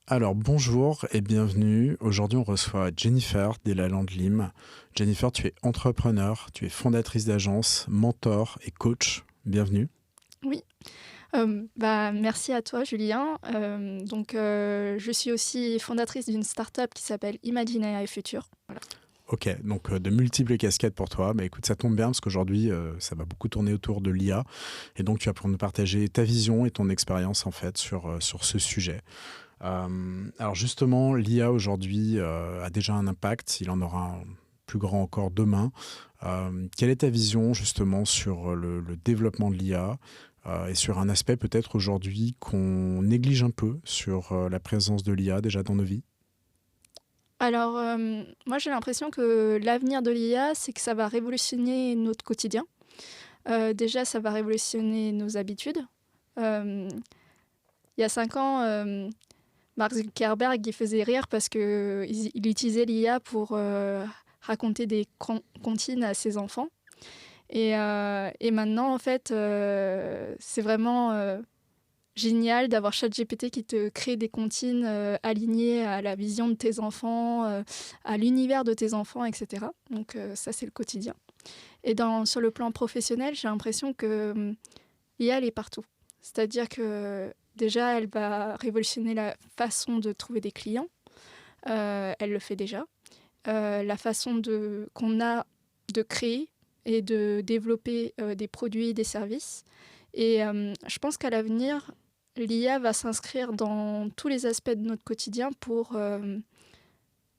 Alors bonjour et bienvenue. Aujourd'hui, on reçoit Jennifer Delaland Lim. Jennifer, tu es entrepreneur, tu es fondatrice d'agence, mentor et coach. Bienvenue. Oui, merci à toi Julien. Je suis aussi fondatrice d'une start-up qui s'appelle Imagine AI Future. Voilà. Ok, donc de multiples casquettes pour toi. Mais écoute, ça tombe bien parce qu'aujourd'hui, ça va beaucoup tourner autour de l'IA. Et donc, tu vas pouvoir nous partager ta vision et ton expérience en fait sur ce sujet. Alors justement, l'IA aujourd'hui a déjà un impact. Il en aura un plus grand encore demain. Quelle est ta vision justement sur le développement de l'IA et sur un aspect peut-être aujourd'hui qu'on néglige un peu sur la présence de l'IA déjà dans nos vies? Alors, moi j'ai l'impression que l'avenir de l'IA, c'est que ça va révolutionner notre quotidien. Déjà, ça va révolutionner nos habitudes. Euh, il y a 5 ans, Mark Zuckerberg il faisait rire parce qu'il utilisait l'IA pour raconter des comptines à ses enfants. Et maintenant, en fait, c'est vraiment génial d'avoir ChatGPT qui te crée des comptines alignées à la vision de tes enfants, à l'univers de tes enfants, etc. Donc ça, c'est le quotidien. Et sur le plan professionnel, j'ai l'impression que l'IA, elle est partout. C'est-à-dire que déjà, elle va révolutionner la façon de trouver des clients. Elle le fait déjà. La façon qu'on a de créer et de développer des produits, des services. Et je pense qu'à l'avenir, l'IA va s'inscrire dans tous les aspects de notre quotidien pour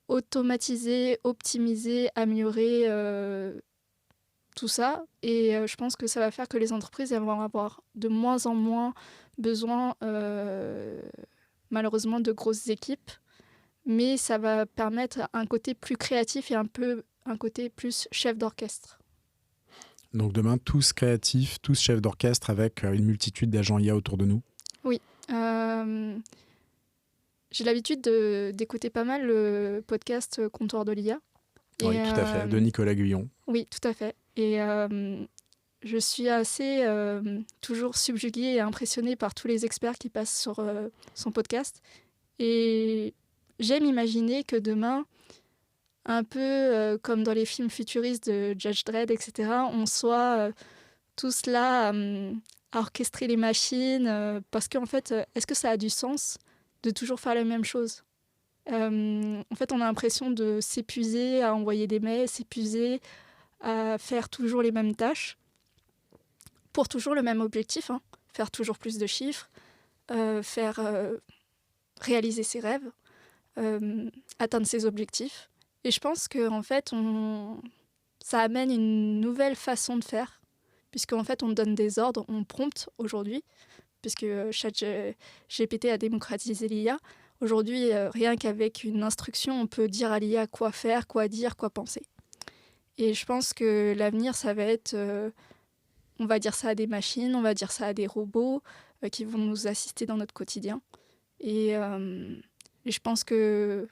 automatiser, optimiser, améliorer tout ça. Et je pense que ça va faire que les entreprises elles vont avoir de moins en moins besoin, malheureusement, de grosses équipes. Mais ça va permettre un côté plus créatif et un côté plus chef d'orchestre. Donc demain, tous créatifs, tous chefs d'orchestre avec une multitude d'agents IA autour de nous. Oui. J'ai l'habitude d'écouter pas mal le podcast Comptoir de l'IA. Oui, Et tout à fait, de Nicolas Guyon. oui, tout à fait. Et je suis assez toujours subjuguée et impressionnée par tous les experts qui passent sur son podcast. Et j'aime imaginer que demain, un peu comme dans les films futuristes de Judge Dredd, etc., on soit tous là à orchestrer les machines. Parce qu'en fait, est-ce que ça a du sens de toujours faire la même chose? En fait, on a l'impression de s'épuiser à envoyer des mails, s'épuiser à faire toujours les mêmes tâches pour toujours le même objectif, hein. Faire toujours plus de chiffres, faire réaliser ses rêves, atteindre ses objectifs. Et je pense que en fait, ça amène une nouvelle façon de faire, puisqu'en fait, on donne des ordres, on prompte aujourd'hui, puisque ChatGPT a démocratisé l'IA. Aujourd'hui, rien qu'avec une instruction, on peut dire à l'IA quoi faire, quoi dire, quoi penser. Et je pense que l'avenir, ça va être... on va dire ça à des machines, on va dire ça à des robots qui vont nous assister dans notre quotidien. Et je pense que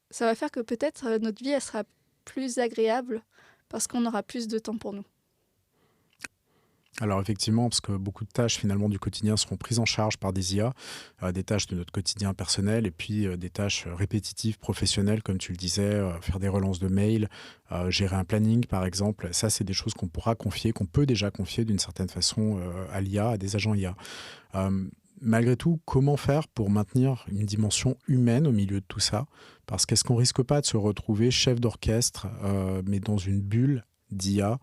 ça va faire que peut-être notre vie, elle sera plus agréable parce qu'on aura plus de temps pour nous. Alors effectivement, parce que beaucoup de tâches finalement du quotidien seront prises en charge par des IA, des tâches de notre quotidien personnel et puis des tâches répétitives, professionnelles, comme tu le disais, faire des relances de mails, gérer un planning par exemple. Ça, c'est des choses qu'on pourra confier, qu'on peut déjà confier d'une certaine façon à l'IA, à des agents IA. Malgré tout, comment faire pour maintenir une dimension humaine au milieu de tout ça? Parce qu'est-ce qu'on risque pas de se retrouver chef d'orchestre, mais dans une bulle d'IA?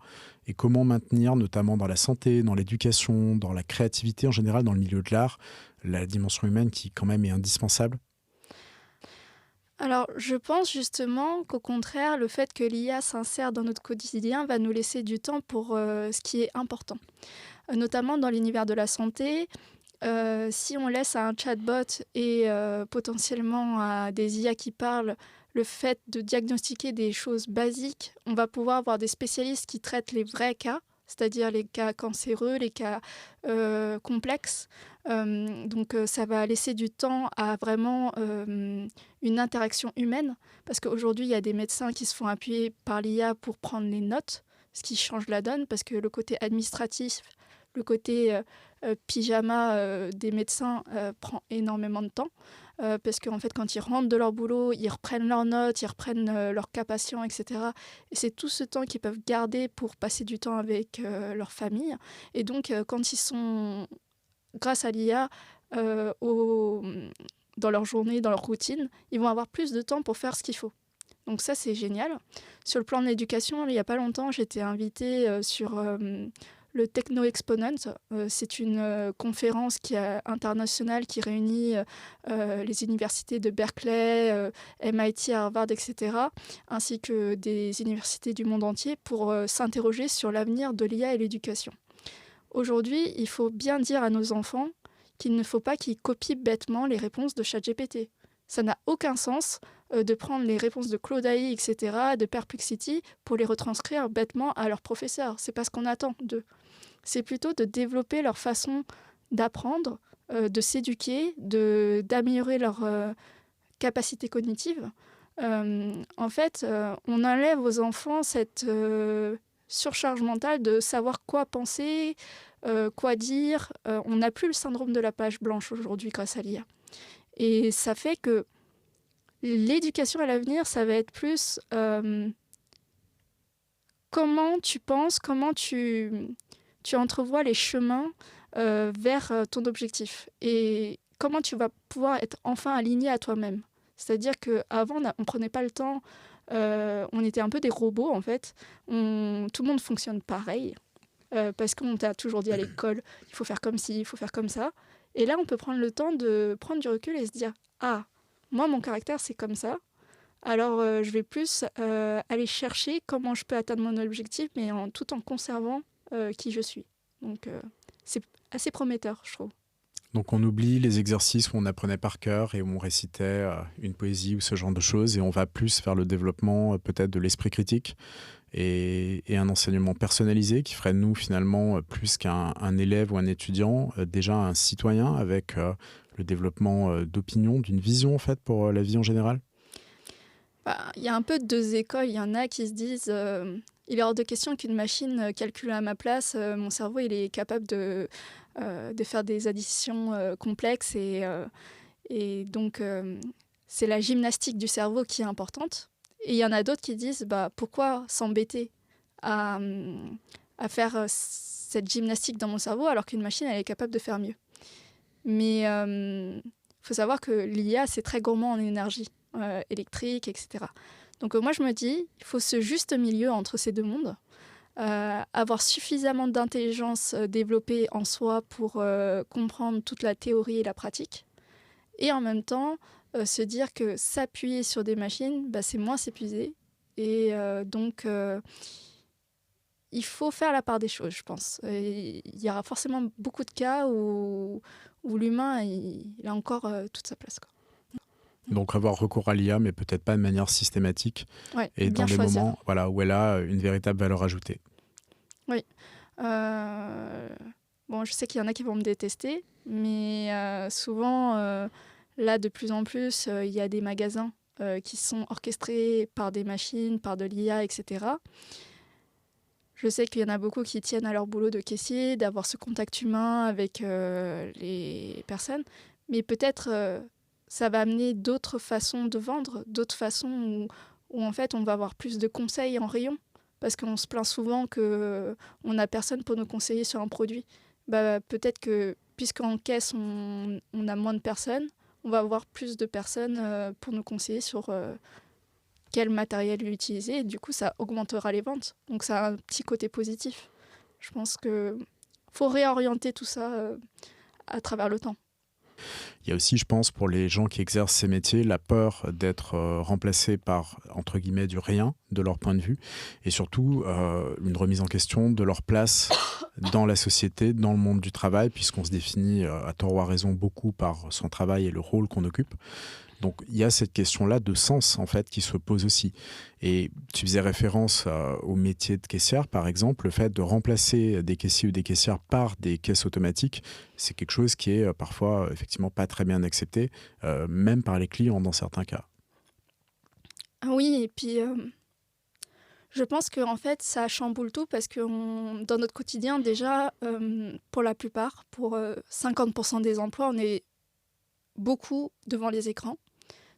Et comment maintenir, notamment dans la santé, dans l'éducation, dans la créativité en général, dans le milieu de l'art, la dimension humaine qui quand même est indispensable? Alors, je pense justement qu'au contraire, le fait que l'IA s'insère dans notre quotidien va nous laisser du temps pour ce qui est important. Notamment dans l'univers de la santé, si on laisse à un chatbot et potentiellement à des IA qui parlent le fait de diagnostiquer des choses basiques, on va pouvoir avoir des spécialistes qui traitent les vrais cas, c'est-à-dire les cas cancéreux, les cas complexes. Ça va laisser du temps à vraiment une interaction humaine, parce qu'aujourd'hui, il y a des médecins qui se font appuyer par l'IA pour prendre les notes, ce qui change la donne, parce que le côté administratif, le côté pyjama des médecins prend énormément de temps. Parce qu'en fait, quand ils rentrent de leur boulot, ils reprennent leurs notes, ils reprennent leurs cas patients, etc. Et c'est tout ce temps qu'ils peuvent garder pour passer du temps avec leur famille. Et donc, quand ils sont, grâce à l'IA, euh, au- dans leur journée, dans leur routine, ils vont avoir plus de temps pour faire ce qu'il faut. Donc ça, c'est génial. Sur le plan de l'éducation, il n'y a pas longtemps, j'étais invitée sur le Techno Exponent. C'est une conférence internationale qui réunit les universités de Berkeley, MIT, Harvard, etc., ainsi que des universités du monde entier pour s'interroger sur l'avenir de l'IA et l'éducation. Aujourd'hui, il faut bien dire à nos enfants qu'il ne faut pas qu'ils copient bêtement les réponses de ChatGPT. Ça n'a aucun sens de prendre les réponses de Claude AI, etc., de Perplexity, pour les retranscrire bêtement à leurs professeurs. C'est pas ce qu'on attend d'eux. C'est plutôt de développer leur façon d'apprendre, de s'éduquer, d'améliorer leur capacité cognitive. En fait, on enlève aux enfants cette surcharge mentale de savoir quoi penser, quoi dire. On n'a plus le syndrome de la page blanche aujourd'hui grâce à l'IA. Et ça fait que l'éducation à l'avenir, ça va être plus comment tu penses, comment tu entrevois les chemins vers ton objectif et comment tu vas pouvoir être enfin aligné à toi-même. C'est-à-dire qu'avant, on ne prenait pas le temps, on était un peu des robots en fait. Tout le monde fonctionne pareil parce qu'on t'a toujours dit à l'école, il faut faire comme ci, il faut faire comme ça. Et là, on peut prendre le temps de prendre du recul et se dire, ah, moi, mon caractère, c'est comme ça. Alors, je vais plus aller chercher comment je peux atteindre mon objectif, mais tout en conservant qui je suis. Donc, c'est assez prometteur, je trouve. Donc on oublie les exercices où on apprenait par cœur et où on récitait une poésie ou ce genre de choses, et on va plus vers le développement peut-être de l'esprit critique et un enseignement personnalisé qui ferait de nous finalement plus qu'un élève ou un étudiant, déjà un citoyen avec le développement d'opinion, d'une vision en fait pour la vie en général. Il y a un peu deux écoles. Il y en a qui se disent il est hors de question qu'une machine calcule à ma place. Mon cerveau, il est capable de faire des additions complexes. Et donc, c'est la gymnastique du cerveau qui est importante. Et il y en a d'autres qui disent pourquoi s'embêter à faire cette gymnastique dans mon cerveau alors qu'une machine, elle est capable de faire mieux. Mais il faut savoir que l'IA, c'est très gourmand en énergie. Électrique, etc. Donc moi je me dis, il faut ce juste milieu entre ces deux mondes, avoir suffisamment d'intelligence développée en soi pour comprendre toute la théorie et la pratique, et en même temps se dire que s'appuyer sur des machines, c'est moins s'épuiser, et donc il faut faire la part des choses, je pense. Il y aura forcément beaucoup de cas où l'humain il a encore toute sa place, quoi. Donc avoir recours à l'IA, mais peut-être pas de manière systématique, Ouais, et bien dans des choisir. moments où elle a une véritable valeur ajoutée. Oui. Bon, je sais qu'il y en a qui vont me détester, mais souvent, là, de plus en plus, il y a des magasins qui sont orchestrés par des machines, par de l'IA, etc. Je sais qu'il y en a beaucoup qui tiennent à leur boulot de caissier, d'avoir ce contact humain avec les personnes, mais peut-être ça va amener d'autres façons de vendre, d'autres façons où en fait on va avoir plus de conseils en rayon, parce qu'on se plaint souvent qu'on n'a personne pour nous conseiller sur un produit. Peut-être que puisqu'en caisse on a moins de personnes, on va avoir plus de personnes pour nous conseiller sur quel matériel utiliser, et du coup ça augmentera les ventes. Donc ça a un petit côté positif. Je pense qu'il faut réorienter tout ça à travers le temps. Il y a aussi, je pense, pour les gens qui exercent ces métiers, la peur d'être remplacés par, entre guillemets, du rien, de leur point de vue, et surtout une remise en question de leur place dans la société, dans le monde du travail, puisqu'on se définit à tort ou à raison beaucoup par son travail et le rôle qu'on occupe. Donc il y a cette question-là de sens en fait qui se pose aussi. Et tu faisais référence au métier de caissière par exemple, le fait de remplacer des caissiers ou des caissières par des caisses automatiques, c'est quelque chose qui est parfois effectivement pas très bien accepté, même par les clients dans certains cas. Ah oui, et puis Je pense qu'en fait, ça chamboule tout parce que dans notre quotidien, déjà, pour la plupart, pour 50% des emplois, on est beaucoup devant les écrans.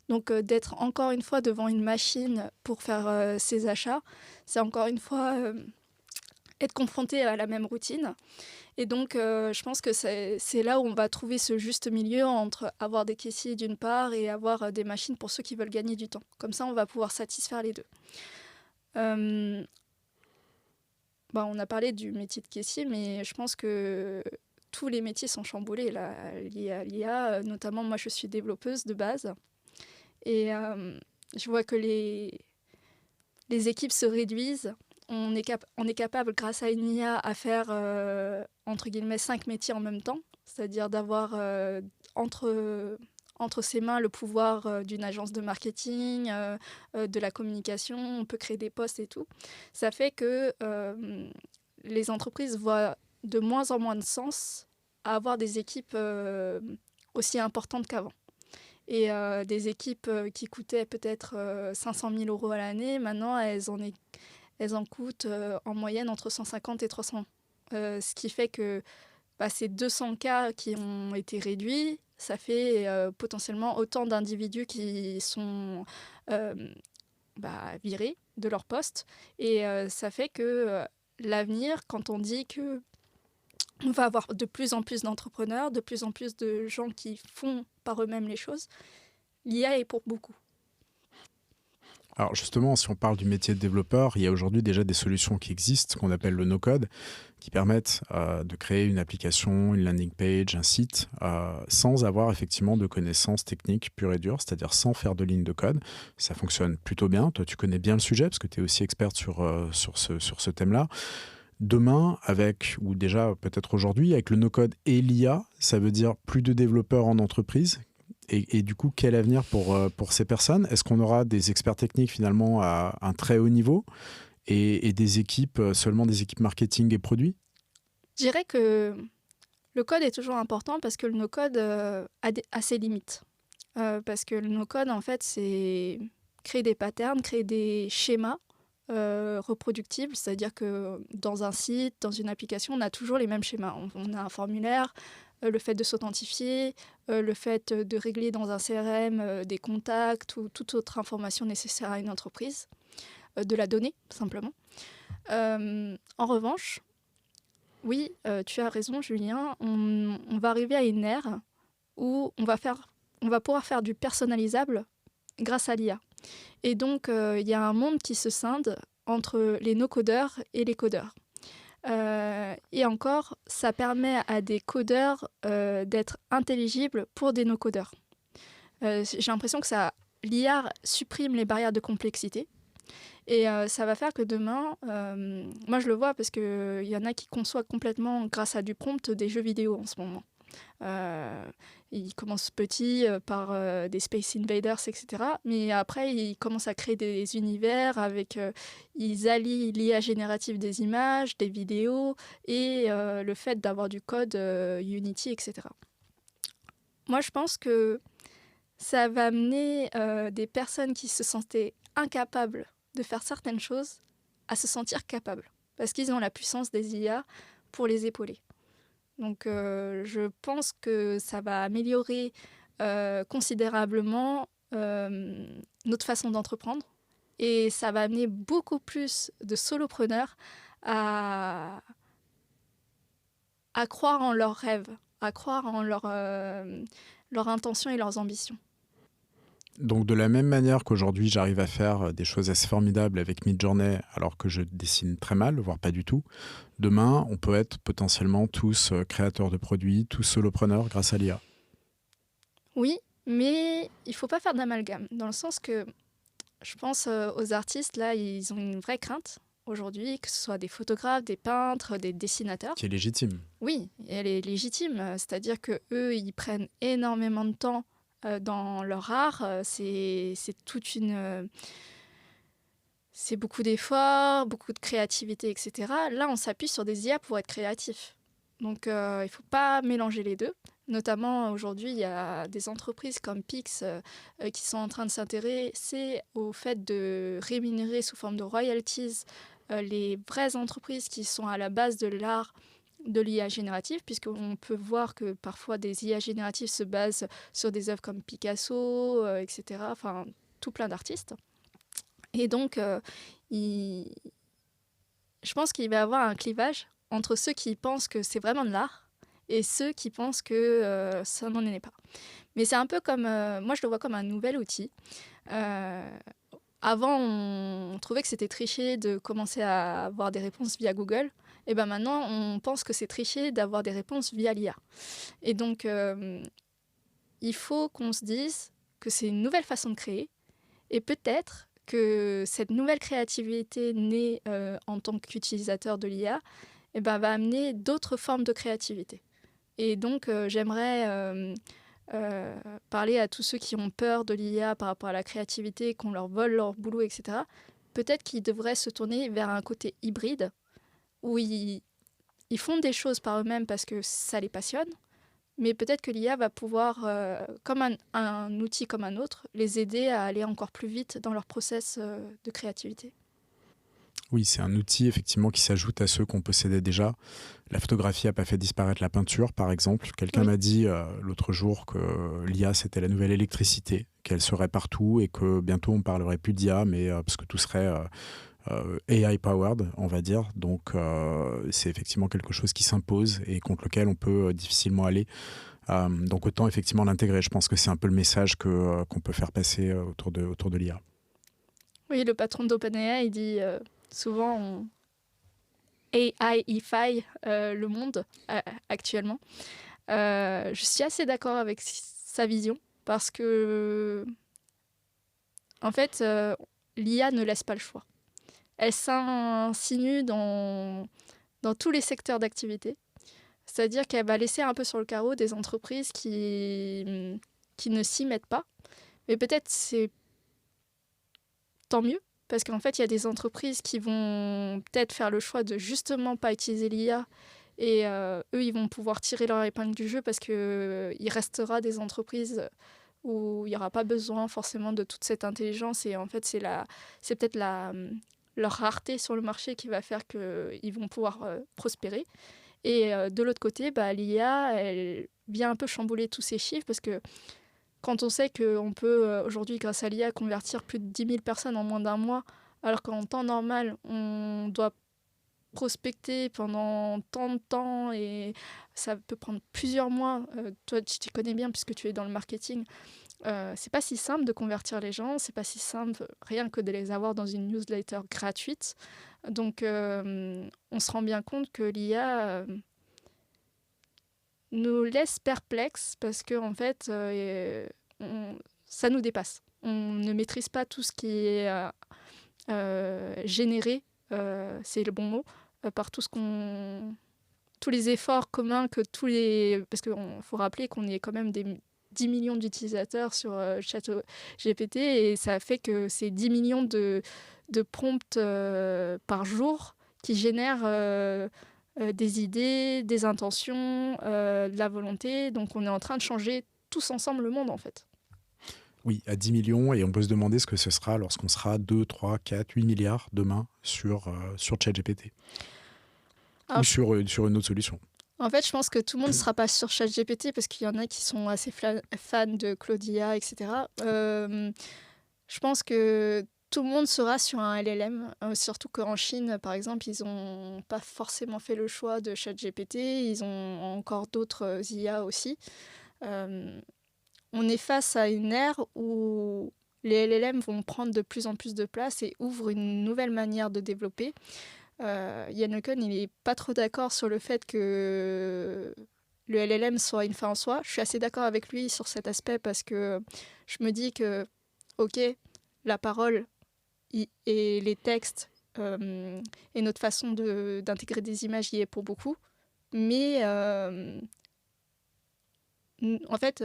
Donc d'être encore une fois devant une machine pour faire ses achats, c'est encore une fois être confronté à la même routine. Et donc je pense que c'est là où on va trouver ce juste milieu entre avoir des caissiers d'une part et avoir des machines pour ceux qui veulent gagner du temps. Comme ça, on va pouvoir satisfaire les deux. On a parlé du métier de caissier, mais je pense que tous les métiers sont chamboulés là, liés à l'IA. Notamment, moi, je suis développeuse de base. Et je vois que les équipes se réduisent. On est capable, grâce à une IA, à faire, entre guillemets, 5 métiers en même temps. C'est-à-dire d'avoir entre ses mains le pouvoir d'une agence de marketing, de la communication. On peut créer des postes et tout. Ça fait que les entreprises voient de moins en moins de sens à avoir des équipes aussi importantes qu'avant. Et des équipes qui coûtaient peut-être 500 000 € à l'année, maintenant, elles en coûtent en moyenne entre 150 et 300. Ce qui fait que ces 200 cas qui ont été réduits, ça fait potentiellement autant d'individus qui sont virés de leur poste. Et ça fait que l'avenir, quand on dit que on va avoir de plus en plus d'entrepreneurs, de plus en plus de gens qui font par eux-mêmes les choses, l'IA est pour beaucoup. Alors justement, si on parle du métier de développeur, il y a aujourd'hui déjà des solutions qui existent, qu'on appelle le no-code, qui permettent de créer une application, une landing page, un site, sans avoir effectivement de connaissances techniques pures et dures, c'est-à-dire sans faire de ligne de code. Ça fonctionne plutôt bien. Toi, tu connais bien le sujet, parce que tu es aussi experte sur ce thème-là. Demain, ou déjà peut-être aujourd'hui, avec le no-code et l'IA, ça veut dire plus de développeurs en entreprise. Et du coup, quel avenir pour ces personnes? Est-ce qu'on aura des experts techniques finalement à un très haut niveau et des équipes, seulement des équipes marketing et produits? Je dirais que le code est toujours important parce que le no-code a ses limites. Parce que le no-code, en fait, c'est créer des patterns, créer des schémas reproductibles. C'est-à-dire que dans un site, dans une application, on a toujours les mêmes schémas. On a un formulaire, le fait de s'authentifier, le fait de régler dans un CRM des contacts ou toute autre information nécessaire à une entreprise, de la donner, simplement. En revanche, oui, tu as raison, Julien, on va arriver à une ère où on va pouvoir faire du personnalisable grâce à l'IA. Et donc, il y a un monde qui se scinde entre les no-codeurs et les codeurs. Et encore, ça permet à des codeurs d'être intelligibles pour des no-codeurs. J'ai l'impression que l'IA supprime les barrières de complexité. Et ça va faire que demain, moi je le vois parce qu'il y en a qui conçoivent complètement, grâce à du prompt, des jeux vidéo en ce moment. Ils commencent petits par des Space Invaders, etc. Mais après, ils commencent à créer des univers ils allient l'IA générative des images, des vidéos et le fait d'avoir du code Unity, etc. Moi, je pense que ça va amener des personnes qui se sentaient incapables de faire certaines choses à se sentir capables. Parce qu'ils ont la puissance des IA pour les épauler. Donc je pense que ça va améliorer considérablement notre façon d'entreprendre. Et ça va amener beaucoup plus de solopreneurs à croire en leurs rêves, à croire en leurs intentions et leurs ambitions. Donc de la même manière qu'aujourd'hui j'arrive à faire des choses assez formidables avec Midjourney alors que je dessine très mal, voire pas du tout, demain on peut être potentiellement tous créateurs de produits, tous solopreneurs grâce à l'IA. Oui, mais il ne faut pas faire d'amalgame, dans le sens que je pense aux artistes, là, ils ont une vraie crainte aujourd'hui, que ce soit des photographes, des peintres, des dessinateurs. Qui est légitime. Oui, elle est légitime, c'est-à-dire qu'eux, ils prennent énormément de temps dans leur art, c'est beaucoup d'efforts, beaucoup de créativité, etc. Là, on s'appuie sur des IA pour être créatif. Donc, il ne faut pas mélanger les deux. Notamment, aujourd'hui, il y a des entreprises comme Pix qui sont en train de s'intéresser au fait de rémunérer sous forme de royalties les vraies entreprises qui sont à la base de l'art de l'IA générative, puisqu'on peut voir que parfois des IA génératives se basent sur des œuvres comme Picasso, etc. Enfin, tout plein d'artistes. Et donc, je pense qu'il va y avoir un clivage entre ceux qui pensent que c'est vraiment de l'art et ceux qui pensent que ça n'en est pas. Mais c'est un peu comme... moi, je le vois comme un nouvel outil. Avant, on trouvait que c'était triché de commencer à avoir des réponses via Google. Et ben maintenant, on pense que c'est triché d'avoir des réponses via l'IA. Et donc, il faut qu'on se dise que c'est une nouvelle façon de créer. Et peut-être que cette nouvelle créativité née en tant qu'utilisateur de l'IA va amener d'autres formes de créativité. Et donc, j'aimerais parler à tous ceux qui ont peur de l'IA par rapport à la créativité, qu'on leur vole leur boulot, etc. Peut-être qu'ils devraient se tourner vers un côté hybride, où ils font des choses par eux-mêmes parce que ça les passionne, mais peut-être que l'IA va pouvoir, comme un outil comme un autre, les aider à aller encore plus vite dans leur process de créativité. Oui, c'est un outil effectivement qui s'ajoute à ceux qu'on possédait déjà. La photographie n'a pas fait disparaître la peinture, par exemple. Quelqu'un m'a dit l'autre jour que l'IA, c'était la nouvelle électricité, qu'elle serait partout et que bientôt on parlerait plus d'IA, mais parce que tout serait AI-powered, on va dire. Donc, c'est effectivement quelque chose qui s'impose et contre lequel on peut difficilement aller. Donc, autant effectivement l'intégrer. Je pense que c'est un peu le message qu'on peut faire passer autour de l'IA. Oui, le patron d'OpenAI, il dit souvent AI-ify le monde actuellement. Je suis assez d'accord avec sa vision parce que, en fait, l'IA ne laisse pas le choix. Elle s'insinue dans tous les secteurs d'activité. C'est-à-dire qu'elle va laisser un peu sur le carreau des entreprises qui ne s'y mettent pas. Mais peut-être c'est tant mieux, parce qu'en fait, il y a des entreprises qui vont peut-être faire le choix de justement pas utiliser l'IA et eux, ils vont pouvoir tirer leur épingle du jeu parce qu'il restera des entreprises où il n'y aura pas besoin forcément de toute cette intelligence et en fait, c'est peut-être leur rareté sur le marché qui va faire qu'ils vont pouvoir prospérer. Et de l'autre côté, l'IA, elle vient un peu chambouler tous ces chiffres parce que quand on sait qu'on peut aujourd'hui, grâce à l'IA, convertir plus de 10 000 personnes en moins d'un mois, alors qu'en temps normal, on doit prospecter pendant tant de temps et ça peut prendre plusieurs mois. Toi, tu t'y connais bien puisque tu es dans le marketing. C'est pas si simple de convertir les gens, c'est pas si simple rien que de les avoir dans une newsletter gratuite. Donc, on se rend bien compte que l'IA nous laisse perplexes parce que en fait, ça nous dépasse. On ne maîtrise pas tout ce qui est généré, c'est le bon mot, par tous les efforts communs que parce qu'il faut rappeler qu'on est quand même des 10 millions d'utilisateurs sur ChatGPT et ça fait que c'est 10 millions de prompts par jour qui génèrent des idées, des intentions, de la volonté. Donc on est en train de changer tous ensemble le monde en fait. Oui, à 10 millions, et on peut se demander ce que ce sera lorsqu'on sera 2, 3, 4, 8 milliards demain sur ChatGPT. Ou sur une autre solution. En fait, je pense que tout le monde ne sera pas sur ChatGPT parce qu'il y en a qui sont assez fans de Claudia, etc. Je pense que tout le monde sera sur un LLM, surtout qu'en Chine, par exemple, ils n'ont pas forcément fait le choix de ChatGPT, ils ont encore d'autres IA aussi. On est face à une ère où les LLM vont prendre de plus en plus de place et ouvrent une nouvelle manière de développer. Yann LeCun, il n'est pas trop d'accord sur le fait que le LLM soit une fin en soi. Je suis assez d'accord avec lui sur cet aspect parce que je me dis que, ok, la parole et les textes et notre façon d'intégrer des images y est pour beaucoup, mais en fait,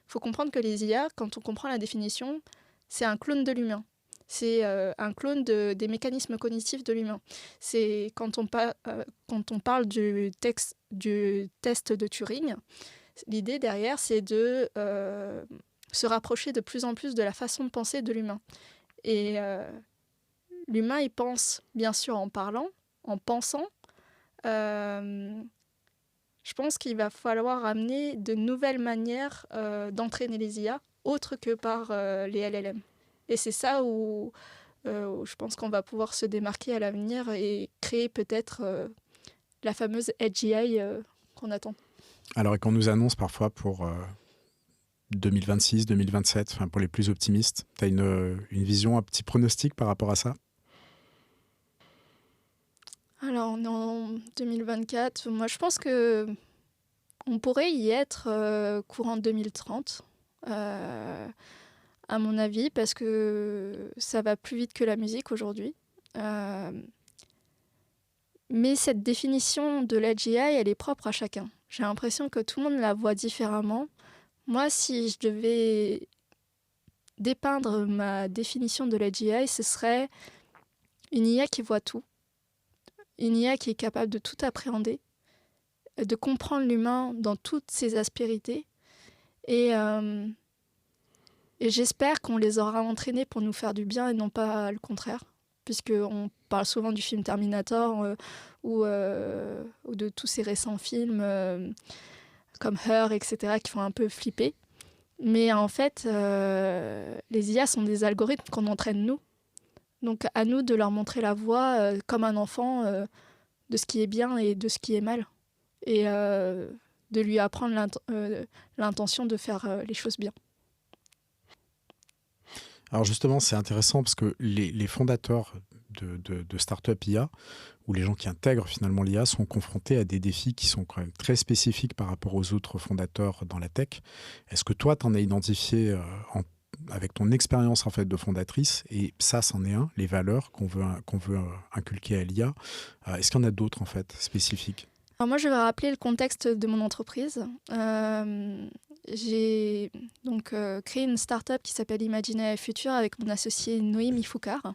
faut comprendre que les IA, quand on comprend la définition, c'est un clone de l'humain. C'est un clone des mécanismes cognitifs de l'humain. C'est quand on parle du test de Turing, L'idée derrière, c'est de se rapprocher de plus en plus de la façon de penser de l'humain. Et l'humain, il pense bien sûr en parlant, en pensant. Je pense qu'il va falloir amener de nouvelles manières d'entraîner les IA, autres que par les LLM. Et c'est ça où je pense qu'on va pouvoir se démarquer à l'avenir et créer peut-être la fameuse Edge AI qu'on attend. Alors, et qu'on nous annonce parfois pour 2026, 2027, enfin pour les plus optimistes, tu as une vision, un petit pronostic par rapport à ça? Alors, on est en 2024. Moi, je pense que on pourrait y être courant 2030, à mon avis, parce que ça va plus vite que la musique aujourd'hui. Mais cette définition de l'AGI, elle est propre à chacun. J'ai l'impression que tout le monde la voit différemment. Moi, si je devais dépeindre ma définition de l'AGI, ce serait une IA qui voit tout, une IA qui est capable de tout appréhender, de comprendre l'humain dans toutes ses aspérités. Et j'espère qu'on les aura entraînés pour nous faire du bien et non pas le contraire. Puisqu'on parle souvent du film Terminator ou de tous ces récents films comme Her, etc., qui font un peu flipper. Mais en fait, les IA sont des algorithmes qu'on entraîne nous. Donc à nous de leur montrer la voie comme un enfant de ce qui est bien et de ce qui est mal. Et de lui apprendre l'intention de faire les choses bien. Alors justement, c'est intéressant parce que les fondateurs de start-up IA, ou les gens qui intègrent finalement l'IA, sont confrontés à des défis qui sont quand même très spécifiques par rapport aux autres fondateurs dans la tech. Est-ce que toi, tu en as identifié avec ton expérience en fait de fondatrice, et ça, c'en est un, les valeurs qu'on veut inculquer à l'IA. Est-ce qu'il y en a d'autres en fait spécifiques? Alors moi, je vais rappeler le contexte de mon entreprise. J'ai donc créé une start-up qui s'appelle Imagine AI Future avec mon associé Noémie Foucard.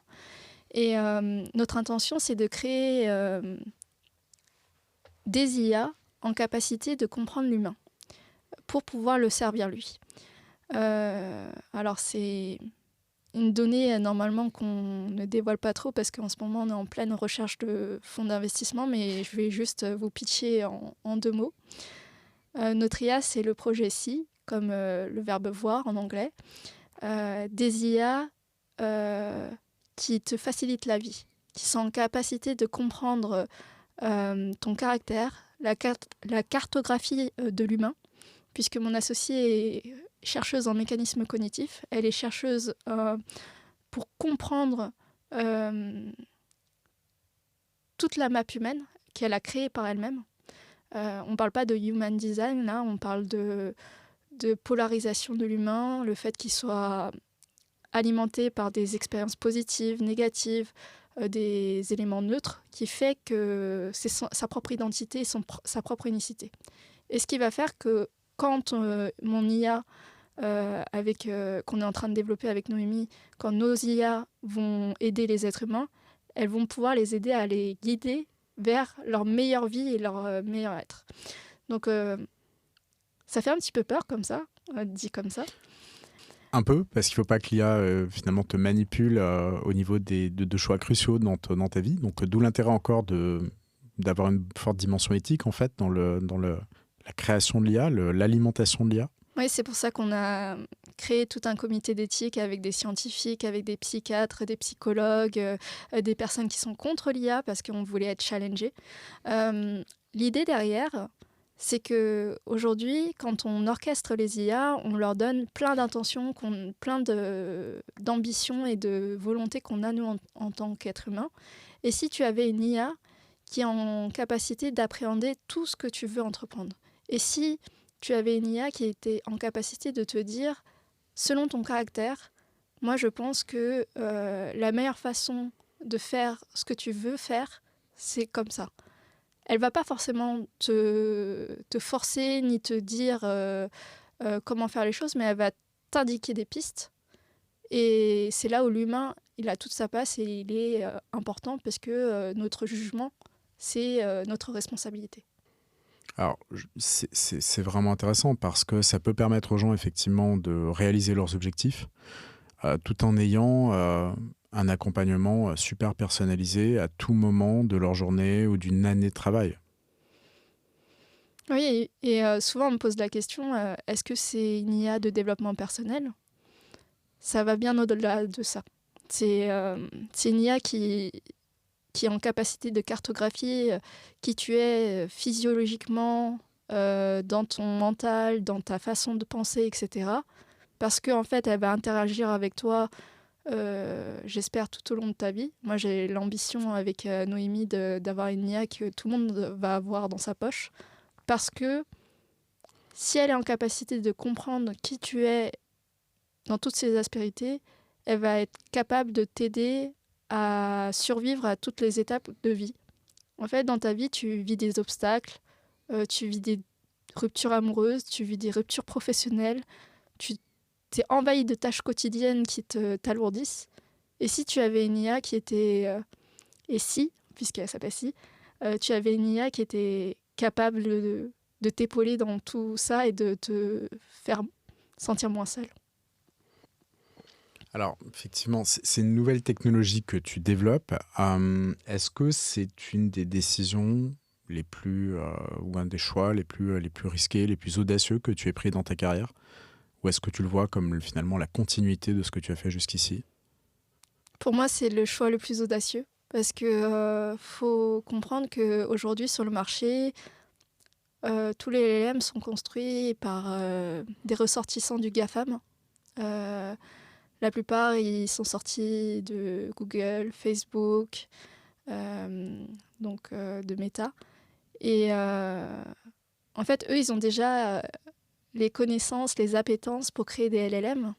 Et notre intention, c'est de créer des IA en capacité de comprendre l'humain pour pouvoir le servir lui. Alors c'est une donnée normalement qu'on ne dévoile pas trop parce qu'en ce moment on est en pleine recherche de fonds d'investissement, mais je vais juste vous pitcher en 2 mots. Notre IA, c'est le projet SEE, comme le verbe voir en anglais. Des IA qui te facilitent la vie, qui sont en capacité de comprendre ton caractère, la cartographie de l'humain, puisque mon associée est chercheuse en mécanisme cognitif. Elle est chercheuse pour comprendre toute la map humaine qu'elle a créée par elle-même. On ne parle pas de human design, là, on parle de polarisation de l'humain, le fait qu'il soit alimenté par des expériences positives, négatives, des éléments neutres, qui fait que c'est sa propre identité et sa propre unicité. Et ce qui va faire que quand mon IA, qu'on est en train de développer avec Noémie, quand nos IA vont aider les êtres humains, elles vont pouvoir les aider à les guider vers leur meilleure vie et leur meilleur être. Donc, ça fait un petit peu peur comme ça, dit comme ça. Un peu, parce qu'il ne faut pas que l'IA finalement te manipule au niveau de choix cruciaux dans ta vie. Donc, d'où l'intérêt encore d'avoir une forte dimension éthique en fait dans la création de l'IA, l'alimentation de l'IA. Oui, c'est pour ça qu'on a créé tout un comité d'éthique avec des scientifiques, avec des psychiatres, des psychologues, des personnes qui sont contre l'IA parce qu'on voulait être challengés. L'idée derrière, c'est qu'aujourd'hui, quand on orchestre les IA, on leur donne plein d'intentions, plein d'ambitions et de volontés qu'on a nous en tant qu'être humain. Et si tu avais une IA qui est en capacité d'appréhender tout ce que tu veux entreprendre, et si tu avais une IA qui était en capacité de te dire, selon ton caractère, moi je pense que la meilleure façon de faire ce que tu veux faire, c'est comme ça. Elle va pas forcément te forcer ni te dire comment faire les choses, mais elle va t'indiquer des pistes. Et c'est là où l'humain, il a toute sa place et il est important parce que notre jugement, c'est notre responsabilité. Alors, c'est vraiment intéressant parce que ça peut permettre aux gens effectivement de réaliser leurs objectifs, tout en ayant, un accompagnement, super personnalisé à tout moment de leur journée ou d'une année de travail. Oui, et souvent on me pose la question, est-ce que c'est une IA de développement personnel? Ça va bien au-delà de ça. C'est une IA qui est en capacité de cartographier qui tu es physiologiquement, dans ton mental, dans ta façon de penser, etc. Parce qu'en fait, elle va interagir avec toi, j'espère, tout au long de ta vie. Moi, j'ai l'ambition avec Noémie d'avoir une IA que tout le monde va avoir dans sa poche. Parce que si elle est en capacité de comprendre qui tu es dans toutes ses aspérités, elle va être capable de t'aider à survivre à toutes les étapes de vie. En fait, dans ta vie, tu vis des obstacles, tu vis des ruptures amoureuses, tu vis des ruptures professionnelles, tu t'es envahi de tâches quotidiennes qui t'alourdissent. Et si tu avais une IA qui était... et si, puisqu'elle s'appelle si, tu avais une IA qui était capable de t'épauler dans tout ça et de te faire sentir moins seul. Alors, effectivement, c'est une nouvelle technologie que tu développes. Est-ce que c'est une des décisions les plus, ou un des choix les plus risqués, les plus audacieux que tu aies pris dans ta carrière? Ou est-ce que tu le vois comme finalement la continuité de ce que tu as fait jusqu'ici? Pour moi, c'est le choix le plus audacieux parce que faut comprendre qu'aujourd'hui sur le marché, tous les LLM sont construits par des ressortissants du GAFAM. La plupart, ils sont sortis de Google, Facebook, donc de Meta. Et en fait, eux, ils ont déjà les connaissances, les appétences pour créer des LLM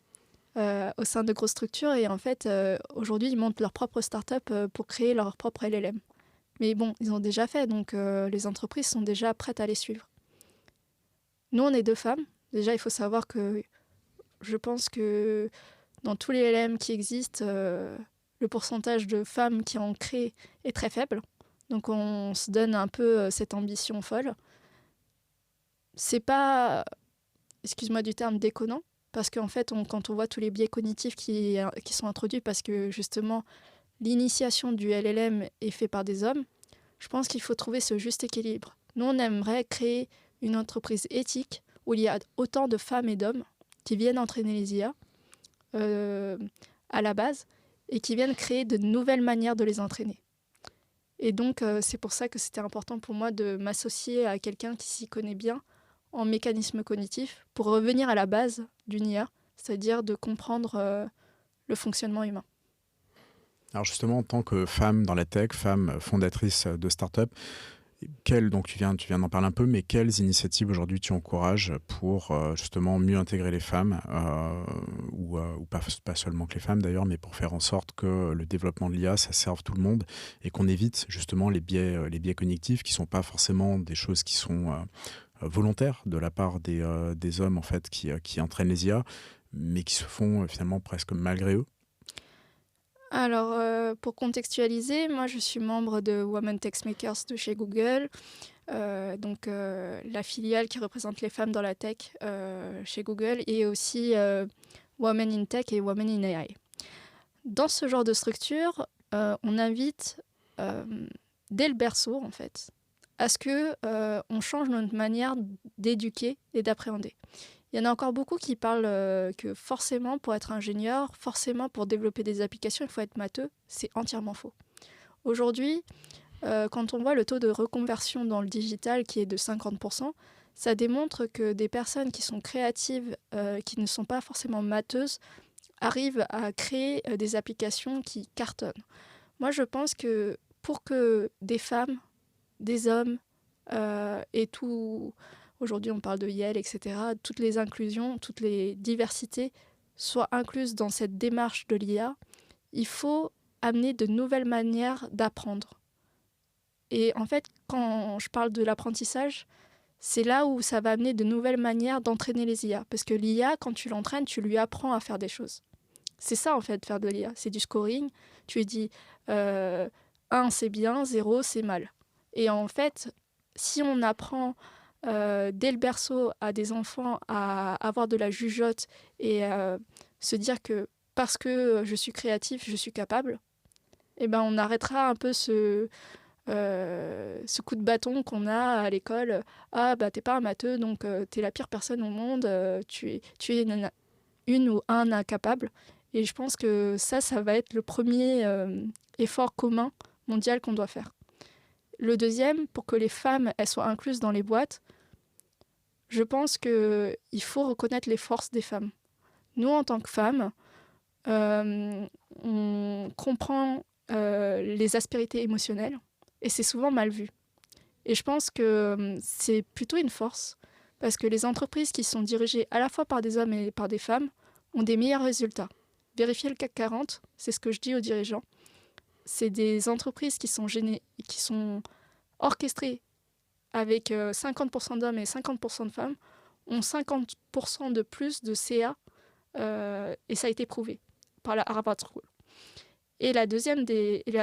au sein de grosses structures. Et en fait, aujourd'hui, ils montent leur propre start-up pour créer leur propre LLM. Mais bon, ils ont déjà fait, donc les entreprises sont déjà prêtes à les suivre. Nous, on est deux femmes. Déjà, il faut savoir que je pense que dans tous les LLM qui existent, le pourcentage de femmes qui en créent est très faible. Donc on se donne un peu cette ambition folle. C'est pas, excuse-moi du terme, déconnant, parce qu'en fait, quand on voit tous les biais cognitifs qui sont introduits, parce que justement, l'initiation du LLM est faite par des hommes, je pense qu'il faut trouver ce juste équilibre. Nous, on aimerait créer une entreprise éthique où il y a autant de femmes et d'hommes qui viennent entraîner les IA à la base et qui viennent créer de nouvelles manières de les entraîner. Et donc, c'est pour ça que c'était important pour moi de m'associer à quelqu'un qui s'y connaît bien en mécanisme cognitif pour revenir à la base d'une IA, c'est-à-dire de comprendre le fonctionnement humain. Alors justement, en tant que femme dans la tech, femme fondatrice de start-up, donc tu viens d'en parler un peu, mais quelles initiatives aujourd'hui tu encourages pour justement mieux intégrer les femmes, ou pas seulement que les femmes d'ailleurs, mais pour faire en sorte que le développement de l'IA, ça serve tout le monde et qu'on évite justement les biais cognitifs qui ne sont pas forcément des choses qui sont volontaires de la part des hommes en fait qui entraînent les IA, mais qui se font finalement presque malgré eux. Alors, pour contextualiser, moi je suis membre de Women Techmakers de chez Google, donc la filiale qui représente les femmes dans la tech chez Google, et aussi Women in Tech et Women in AI. Dans ce genre de structure, on invite dès le berceau, en fait, à ce qu'on change notre manière d'éduquer et d'appréhender. Il y en a encore beaucoup qui parlent que forcément, pour être ingénieur, forcément, pour développer des applications, il faut être matheux. C'est entièrement faux. Aujourd'hui, quand on voit le taux de reconversion dans le digital qui est de 50%, ça démontre que des personnes qui sont créatives, qui ne sont pas forcément matheuses, arrivent à créer des applications qui cartonnent. Moi, je pense que pour que des femmes, des hommes et tout... Aujourd'hui, on parle de Yale, etc. Toutes les inclusions, toutes les diversités soient incluses dans cette démarche de l'IA. Il faut amener de nouvelles manières d'apprendre. Et en fait, quand je parle de l'apprentissage, c'est là où ça va amener de nouvelles manières d'entraîner les IA. Parce que l'IA, quand tu l'entraînes, tu lui apprends à faire des choses. C'est ça, en fait, faire de l'IA. C'est du scoring. Tu lui dis 1, c'est bien, 0, c'est mal. Et en fait, si on apprend dès le berceau à des enfants à avoir de la jugeote et se dire que parce que je suis créatif, je suis capable, eh ben on arrêtera un peu ce coup de bâton qu'on a à l'école. Ah bah t'es pas un matheux, donc t'es la pire personne au monde, tu es une ou un incapable. Et je pense que ça va être le premier effort commun mondial qu'on doit faire. Le deuxième, pour que les femmes elles soient incluses dans les boîtes, je pense qu'il faut reconnaître les forces des femmes. Nous, en tant que femmes, on comprend les aspérités émotionnelles et c'est souvent mal vu. Et je pense que c'est plutôt une force parce que les entreprises qui sont dirigées à la fois par des hommes et par des femmes ont des meilleurs résultats. Vérifiez le CAC 40, c'est ce que je dis aux dirigeants. C'est des entreprises qui sont orchestrées avec 50% d'hommes et 50% de femmes, ont 50% de plus de CA, et ça a été prouvé par la Harvard School. Et la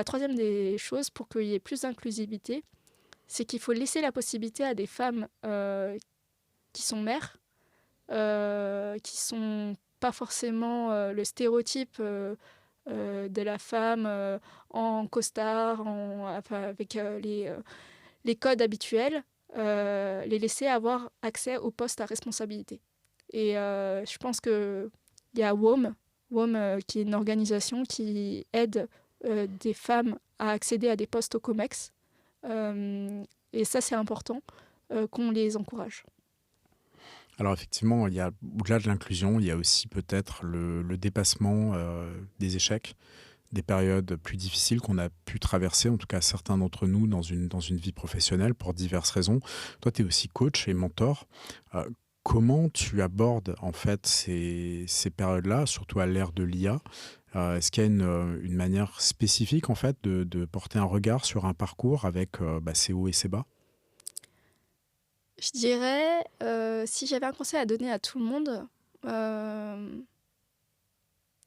troisième des choses pour qu'il y ait plus d'inclusivité, c'est qu'il faut laisser la possibilité à des femmes qui sont mères, qui sont pas forcément le stéréotype de la femme en costard, avec les codes habituels, les laisser avoir accès aux postes à responsabilité. Et je pense qu'il y a WOM, qui est une organisation qui aide des femmes à accéder à des postes au COMEX. Et ça, c'est important qu'on les encourage. Alors effectivement, au-delà de l'inclusion, il y a aussi peut-être le dépassement des échecs, des périodes plus difficiles qu'on a pu traverser, en tout cas certains d'entre nous, dans une vie professionnelle pour diverses raisons. Toi, tu es aussi coach et mentor. Comment tu abordes en fait ces périodes-là, surtout à l'ère de l'IA? Est-ce qu'il y a une manière spécifique en fait de porter un regard sur un parcours avec ses hauts et ses bas? Je dirais, si j'avais un conseil à donner à tout le monde,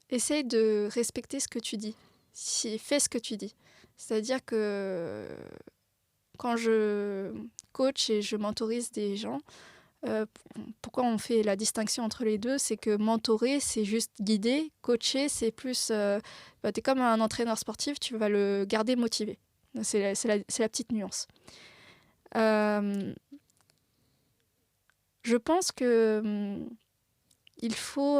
essaye de respecter ce que tu dis. Fais ce que tu dis. C'est-à-dire que quand je coach et je mentorise des gens, pourquoi on fait la distinction entre les deux? C'est que mentorer, c'est juste guider. Coacher, c'est plus... t'es comme un entraîneur sportif, tu vas le garder motivé. C'est la petite nuance. Je pense que il faut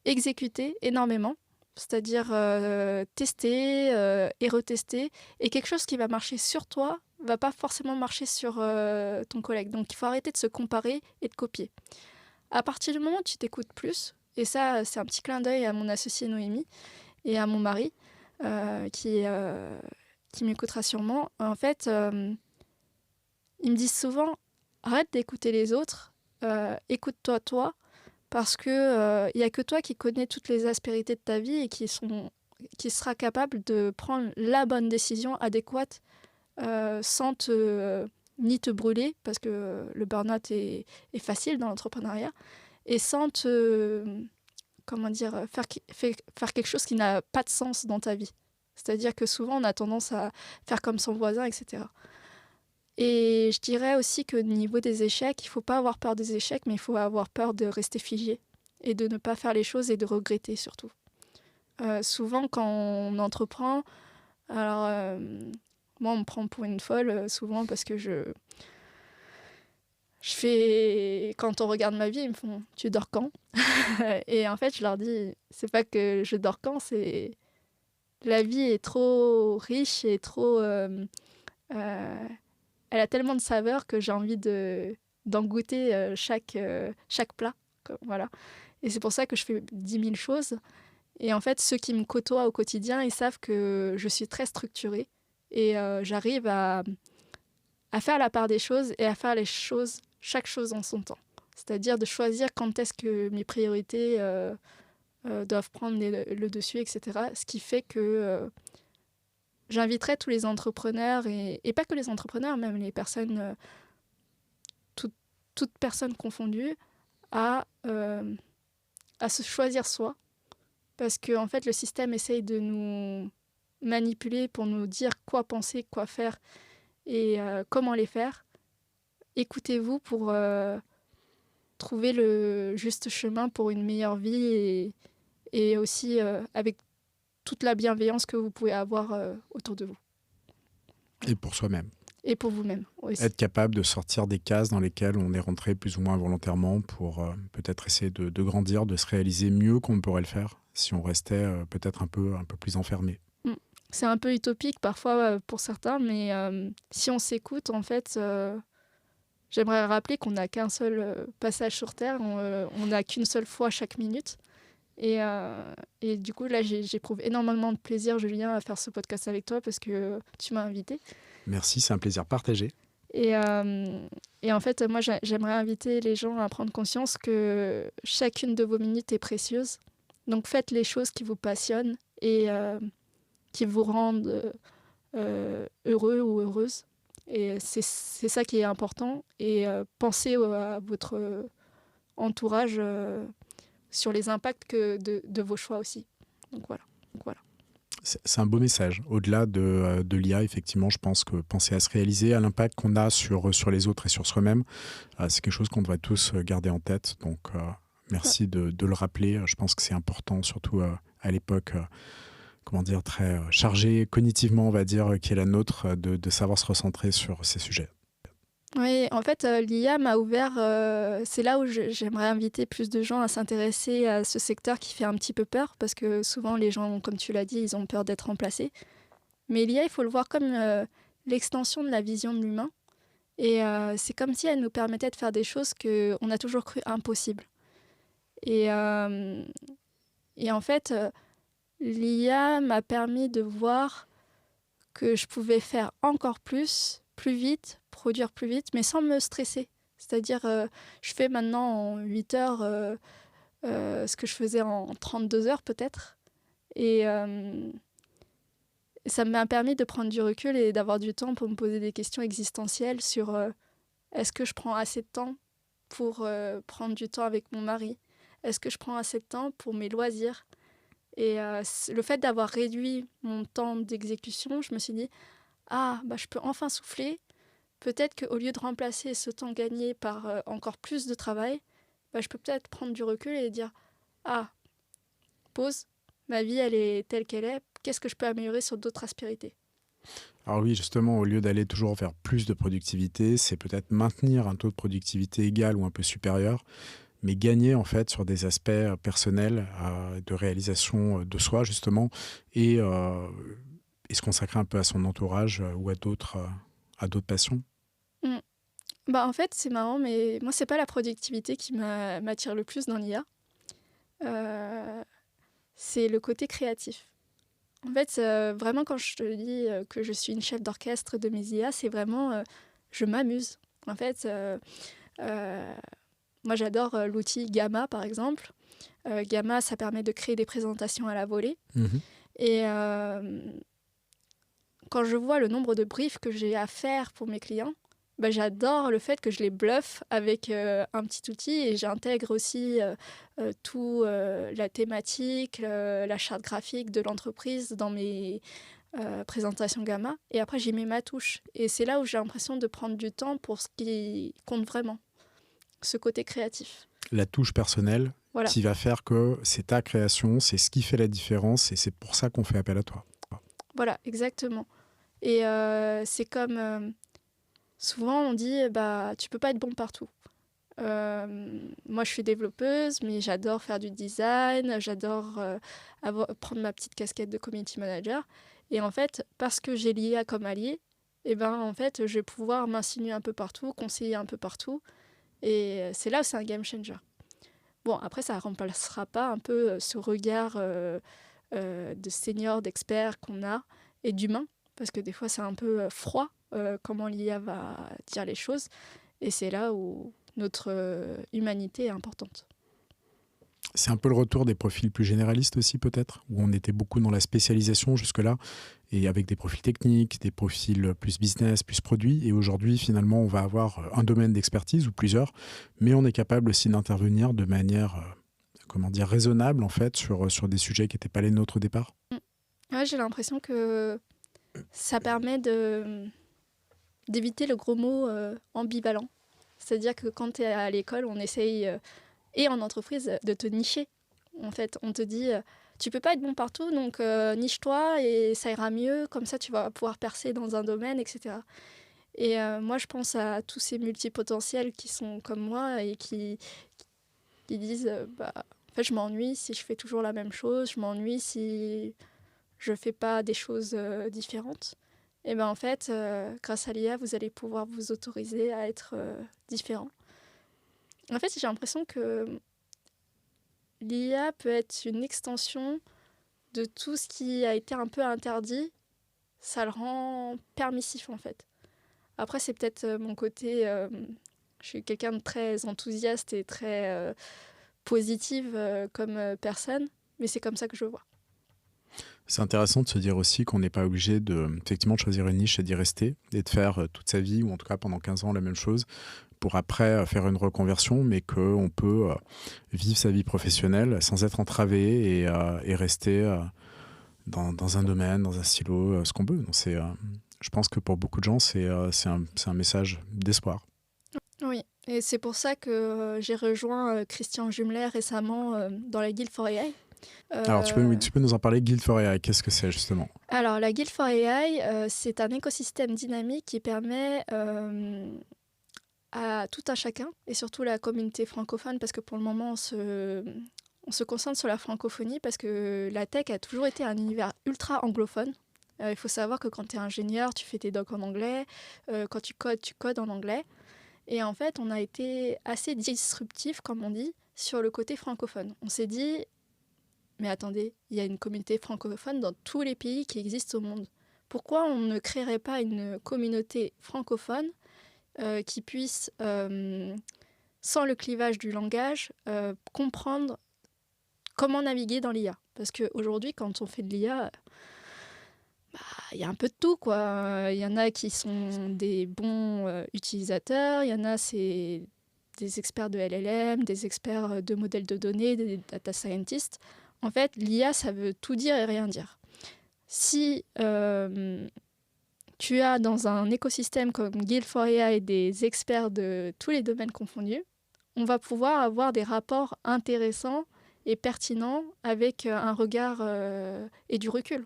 exécuter énormément, c'est-à-dire tester et retester. Et quelque chose qui va marcher sur toi va pas forcément marcher sur ton collègue. Donc il faut arrêter de se comparer et de copier. À partir du moment où tu t'écoutes plus, et ça c'est un petit clin d'œil à mon associée Noémie et à mon mari qui m'écoutera sûrement. En fait, ils me disent souvent arrête d'écouter les autres, écoute-toi toi, parce que y a que toi qui connais toutes les aspérités de ta vie et qui sera capable de prendre la bonne décision adéquate sans ni te brûler, parce que le burn-out est facile dans l'entrepreneuriat, et sans faire quelque chose qui n'a pas de sens dans ta vie. C'est-à-dire que souvent on a tendance à faire comme son voisin, etc. Et je dirais aussi que au niveau des échecs, il ne faut pas avoir peur des échecs, mais il faut avoir peur de rester figé et de ne pas faire les choses et de regretter surtout. Souvent, quand on entreprend, alors moi, on me prend pour une folle souvent parce que je fais... Quand on regarde ma vie, ils me font « tu dors quand ?» Et en fait, je leur dis « c'est pas que je dors quand, c'est... La vie est trop riche et trop... elle a tellement de saveurs que j'ai envie d'en goûter chaque plat. Voilà. Et c'est pour ça que je fais 10 000 choses. Et en fait, ceux qui me côtoient au quotidien, ils savent que je suis très structurée. Et j'arrive à faire la part des choses et à faire chaque chose en son temps. C'est-à-dire de choisir quand est-ce que mes priorités doivent prendre le dessus, etc. Ce qui fait que... j'inviterais tous les entrepreneurs, et pas que les entrepreneurs, même les personnes, toutes personnes confondues, à se choisir soi. Parce que en fait, le système essaye de nous manipuler pour nous dire quoi penser, quoi faire. et comment les faire. Écoutez-vous pour trouver le juste chemin pour une meilleure vie et aussi avec toute la bienveillance que vous pouvez avoir autour de vous. Et pour soi-même. Et pour vous-même aussi. Être capable de sortir des cases dans lesquelles on est rentré plus ou moins volontairement pour peut-être essayer de grandir, de se réaliser mieux qu'on ne pourrait le faire si on restait peut-être un peu plus enfermé. C'est un peu utopique parfois pour certains, mais si on s'écoute, en fait, j'aimerais rappeler qu'on n'a qu'un seul passage sur Terre, on n'a qu'une seule fois chaque minute. Et du coup, là, j'éprouve énormément de plaisir, Julien, à faire ce podcast avec toi parce que tu m'as invité. Merci, c'est un plaisir partagé. Et en fait, moi, j'aimerais inviter les gens à prendre conscience que chacune de vos minutes est précieuse. Donc, faites les choses qui vous passionnent et qui vous rendent heureux ou heureuse. Et c'est ça qui est important. Et pensez à votre entourage sur les impacts de vos choix aussi. Donc voilà. C'est un beau message. Au-delà de l'IA, effectivement, je pense que penser à se réaliser, à l'impact qu'on a sur les autres et sur soi-même, c'est quelque chose qu'on devrait tous garder en tête. Donc, merci de le rappeler. Je pense que c'est important, surtout à l'époque, très chargée cognitivement, on va dire, qui est la nôtre, de savoir se recentrer sur ces sujets. Oui, en fait, l'IA m'a ouvert. C'est là où j'aimerais inviter plus de gens à s'intéresser à ce secteur qui fait un petit peu peur, parce que souvent les gens, comme tu l'as dit, ils ont peur d'être remplacés. Mais l'IA, il faut le voir comme l'extension de la vision de l'humain. Et c'est comme si elle nous permettait de faire des choses qu'on a toujours cru impossibles. Et en fait, l'IA m'a permis de voir que je pouvais faire encore plus vite, produire plus vite, mais sans me stresser. C'est-à-dire, je fais maintenant en 8 heures ce que je faisais en 32 heures peut-être. Et ça m'a permis de prendre du recul et d'avoir du temps pour me poser des questions existentielles sur est-ce que je prends assez de temps pour prendre du temps avec mon mari ? Est-ce que je prends assez de temps pour mes loisirs ? Et le fait d'avoir réduit mon temps d'exécution, je me suis dit, je peux enfin souffler. Peut-être qu'au lieu de remplacer ce temps gagné par encore plus de travail, je peux peut-être prendre du recul et dire, pause, ma vie, elle est telle qu'elle est. Qu'est-ce que je peux améliorer sur d'autres aspérités ? Alors oui, justement, au lieu d'aller toujours vers plus de productivité, c'est peut-être maintenir un taux de productivité égal ou un peu supérieur, mais gagner en fait sur des aspects personnels, de réalisation de soi justement, et se consacrer un peu à son entourage ou à d'autres passions. En fait, c'est marrant, mais moi, c'est pas la productivité qui m'attire le plus dans l'IA. C'est le côté créatif. En fait, vraiment, quand je te dis que je suis une chef d'orchestre de mes IA, c'est vraiment je m'amuse. En fait, moi, j'adore l'outil Gamma, par exemple. Gamma, ça permet de créer des présentations à la volée. Mmh. Et quand je vois le nombre de briefs que j'ai à faire pour mes clients, j'adore le fait que je les bluffe avec un petit outil et j'intègre aussi tout la thématique, la charte graphique de l'entreprise dans mes présentations Gamma. Et après, j'y mets ma touche. Et c'est là où j'ai l'impression de prendre du temps pour ce qui compte vraiment, ce côté créatif. La touche personnelle qui va faire que c'est ta création, c'est ce qui fait la différence et c'est pour ça qu'on fait appel à toi. Voilà, exactement. Et c'est comme... souvent, on dit, tu peux pas être bon partout. Moi, je suis développeuse, mais j'adore faire du design, j'adore prendre ma petite casquette de community manager. Et en fait, parce que j'ai l'IA comme allié, en fait, je vais pouvoir m'insinuer un peu partout, conseiller un peu partout. Et c'est là où c'est un game changer. Bon, après, ça ne remplacera pas un peu ce regard de senior, d'expert qu'on a, et d'humain, parce que des fois, c'est un peu froid comment l'IA va dire les choses. Et c'est là où notre humanité est importante. C'est un peu le retour des profils plus généralistes aussi peut-être, où on était beaucoup dans la spécialisation jusque-là, et avec des profils techniques, des profils plus business, plus produits. Et aujourd'hui, finalement, on va avoir un domaine d'expertise ou plusieurs, mais on est capable aussi d'intervenir de manière raisonnable en fait, sur des sujets qui n'étaient pas les nôtres au départ. Ouais, j'ai l'impression que ça permet de d'éviter le gros mot ambivalent. C'est-à-dire que quand tu es à l'école, on essaye, et en entreprise, de te nicher. En fait, on te dit, tu peux pas être bon partout, donc niche-toi et ça ira mieux. Comme ça, tu vas pouvoir percer dans un domaine, etc. Et moi, je pense à tous ces multipotentiels qui sont comme moi et qui disent, en fait, je m'ennuie si je fais toujours la même chose, je m'ennuie si je fais pas des choses différentes. Et ben en fait, grâce à l'IA, vous allez pouvoir vous autoriser à être différent. En fait, j'ai l'impression que l'IA peut être une extension de tout ce qui a été un peu interdit. Ça le rend permissif, en fait. Après, c'est peut-être mon côté... je suis quelqu'un de très enthousiaste et très positive comme personne, mais c'est comme ça que je le vois. C'est intéressant de se dire aussi qu'on n'est pas obligé effectivement, de choisir une niche et d'y rester et de faire toute sa vie, ou en tout cas pendant 15 ans, la même chose pour après faire une reconversion, mais qu'on peut vivre sa vie professionnelle sans être entravé et rester dans un domaine, dans un silo, ce qu'on veut. Donc je pense que pour beaucoup de gens, c'est un message d'espoir. Oui, et c'est pour ça que j'ai rejoint Christian Jumeler récemment dans la Guild for AI. Alors, tu peux nous en parler, Guild for AI, qu'est-ce que c'est justement? Alors, la Guild for AI, c'est un écosystème dynamique qui permet à tout un chacun, et surtout la communauté francophone, parce que pour le moment, on se concentre sur la francophonie, parce que la tech a toujours été un univers ultra anglophone. Il faut savoir que quand tu es ingénieur, tu fais tes docs en anglais, quand tu codes en anglais. Et en fait, on a été assez disruptif, comme on dit, sur le côté francophone. On s'est dit, mais attendez, il y a une communauté francophone dans tous les pays qui existent au monde. Pourquoi on ne créerait pas une communauté francophone qui puisse, sans le clivage du langage, comprendre comment naviguer dans l'IA? Parce qu'aujourd'hui, quand on fait de l'IA, il y a un peu de tout, quoi. Il y en a qui sont des bons utilisateurs, il y en a, c'est des experts de LLM, des experts de modèles de données, des data scientists. En fait, l'IA, ça veut tout dire et rien dire. Si tu as dans un écosystème comme Guild for AI des experts de tous les domaines confondus, on va pouvoir avoir des rapports intéressants et pertinents avec un regard et du recul.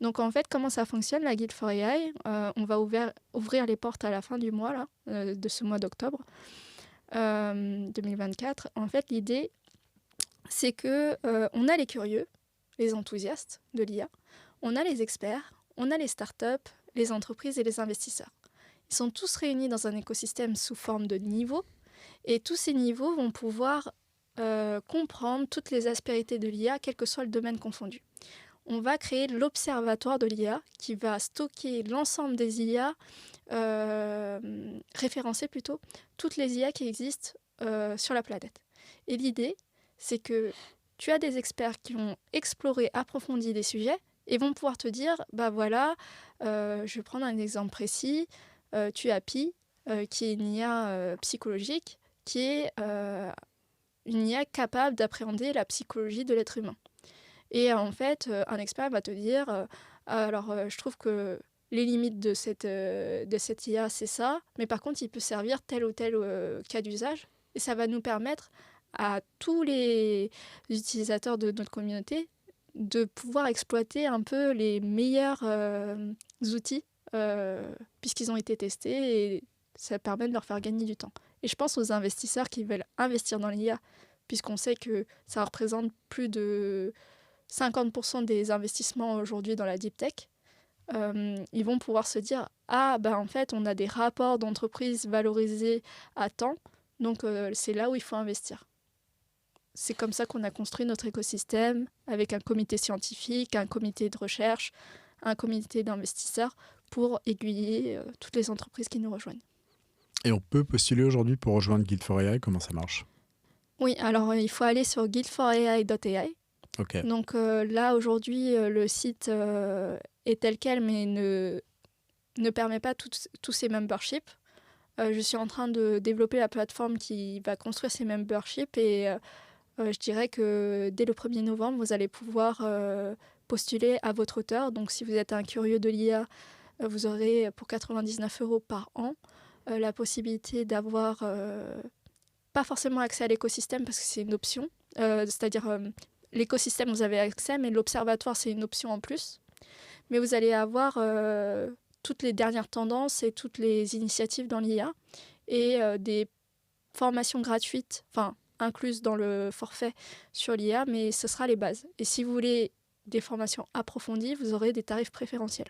Donc en fait, comment ça fonctionne, la Guild for AI? On va ouvrir les portes à la fin du mois, là, de ce mois d'octobre 2024. En fait, l'idée, c'est que on a les curieux, les enthousiastes de l'IA, on a les experts, on a les startups, les entreprises et les investisseurs. Ils sont tous réunis dans un écosystème sous forme de niveaux, et tous ces niveaux vont pouvoir comprendre toutes les aspérités de l'IA, quel que soit le domaine confondu. On va créer l'observatoire de l'IA qui va stocker l'ensemble des IA, référencer plutôt toutes les IA qui existent sur la planète. Et l'idée, c'est que tu as des experts qui vont explorer, approfondir des sujets et vont pouvoir te dire, bah voilà, je vais prendre un exemple précis, tu as Pi, qui est une IA psychologique, qui est une IA capable d'appréhender la psychologie de l'être humain. Et en fait, un expert va te dire, je trouve que les limites de cette IA, c'est ça, mais par contre, il peut servir tel ou tel cas d'usage. Et ça va nous permettre à tous les utilisateurs de notre communauté de pouvoir exploiter un peu les meilleurs outils, puisqu'ils ont été testés, et ça permet de leur faire gagner du temps. Et je pense aux investisseurs qui veulent investir dans l'IA, puisqu'on sait que ça représente plus de 50% des investissements aujourd'hui dans la deep tech. Ils vont pouvoir se dire, en fait, on a des rapports d'entreprise valorisés à temps, donc c'est là où il faut investir. C'est comme ça qu'on a construit notre écosystème, avec un comité scientifique, un comité de recherche, un comité d'investisseurs, pour aiguiller toutes les entreprises qui nous rejoignent. Et on peut postuler aujourd'hui pour rejoindre Guild for AI, comment ça marche? Oui, alors il faut aller sur guildforai.ai. Okay. Donc là, aujourd'hui, le site est tel quel, mais ne permet pas tous ces memberships. Je suis en train de développer la plateforme qui va construire ces memberships, et je dirais que dès le 1er novembre, vous allez pouvoir postuler à votre hauteur. Donc si vous êtes un curieux de l'IA, vous aurez pour 99 € par an la possibilité d'avoir pas forcément accès à l'écosystème parce que c'est une option. C'est-à-dire l'écosystème, vous avez accès, mais l'observatoire, c'est une option en plus. Mais vous allez avoir toutes les dernières tendances et toutes les initiatives dans l'IA et des formations gratuites, enfin incluses dans le forfait sur l'IA, mais ce sera les bases. Et si vous voulez des formations approfondies, vous aurez des tarifs préférentiels.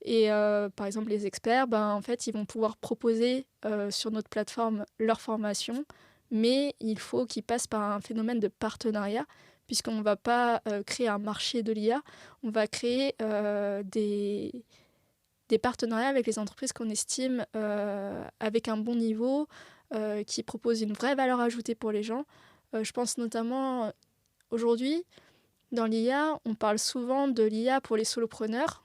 Et par exemple, les experts, en fait, ils vont pouvoir proposer sur notre plateforme leur formation, mais il faut qu'ils passent par un phénomène de partenariat, puisqu'on ne va pas créer un marché de l'IA, on va créer des partenariats avec les entreprises qu'on estime avec un bon niveau, qui proposent une vraie valeur ajoutée pour les gens. Je pense notamment, aujourd'hui, dans l'IA, on parle souvent de l'IA pour les solopreneurs.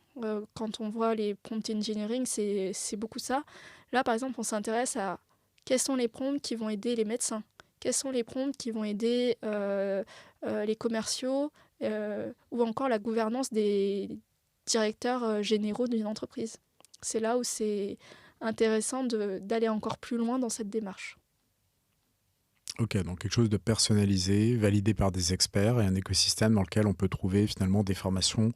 Quand on voit les prompt engineering, c'est beaucoup ça. Là, par exemple, on s'intéresse à quels sont les prompts qui vont aider les médecins, quels sont les prompts qui vont aider les commerciaux ou encore la gouvernance des directeurs généraux d'une entreprise. C'est là où c'est intéressant d'aller encore plus loin dans cette démarche. Ok, donc quelque chose de personnalisé, validé par des experts et un écosystème dans lequel on peut trouver finalement des formations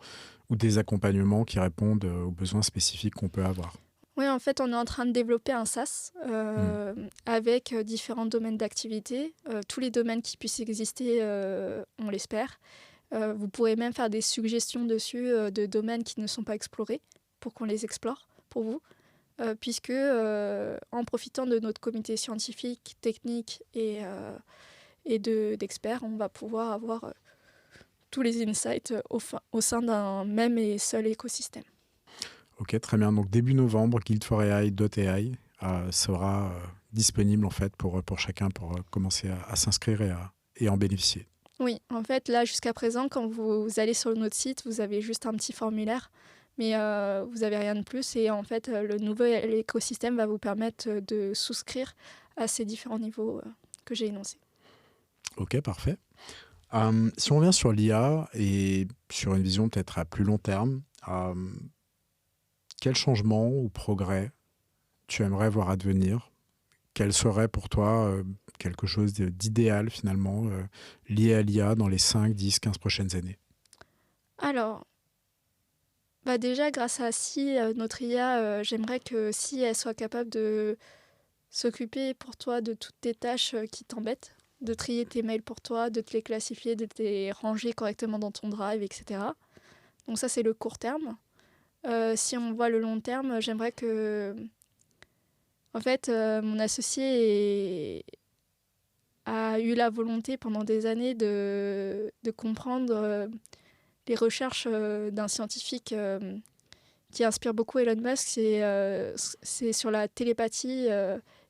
ou des accompagnements qui répondent aux besoins spécifiques qu'on peut avoir. Oui, en fait, on est en train de développer un SaaS Hmm. avec différents domaines d'activité. Tous les domaines qui puissent exister, on l'espère. Vous pourrez même faire des suggestions dessus de domaines qui ne sont pas explorés pour qu'on les explore pour vous. Puisque en profitant de notre comité scientifique, technique et d'experts, on va pouvoir avoir tous les insights au sein d'un même et seul écosystème. Ok, très bien. Donc début novembre, guild4AI.ai sera disponible en fait pour chacun pour commencer à s'inscrire et en bénéficier. Oui, en fait, là, jusqu'à présent, quand vous allez sur notre site, vous avez juste un petit formulaire, mais vous n'avez rien de plus. Et en fait, le nouvel écosystème va vous permettre de souscrire à ces différents niveaux que j'ai énoncés. Ok, parfait. Si on revient sur l'IA et sur une vision peut-être à plus long terme, quel changement ou progrès tu aimerais voir advenir? Quel serait pour toi quelque chose d'idéal finalement lié à l'IA dans les 5, 10, 15 prochaines années? Alors, déjà, grâce à Si, notre IA, j'aimerais que Si, elle soit capable de s'occuper pour toi de toutes tes tâches qui t'embêtent, de trier tes mails pour toi, de te les classifier, de te les ranger correctement dans ton drive, etc. Donc ça, c'est le court terme. Si on voit le long terme, j'aimerais que... En fait, mon associé a eu la volonté pendant des années de comprendre les recherches d'un scientifique qui inspire beaucoup Elon Musk, c'est sur la télépathie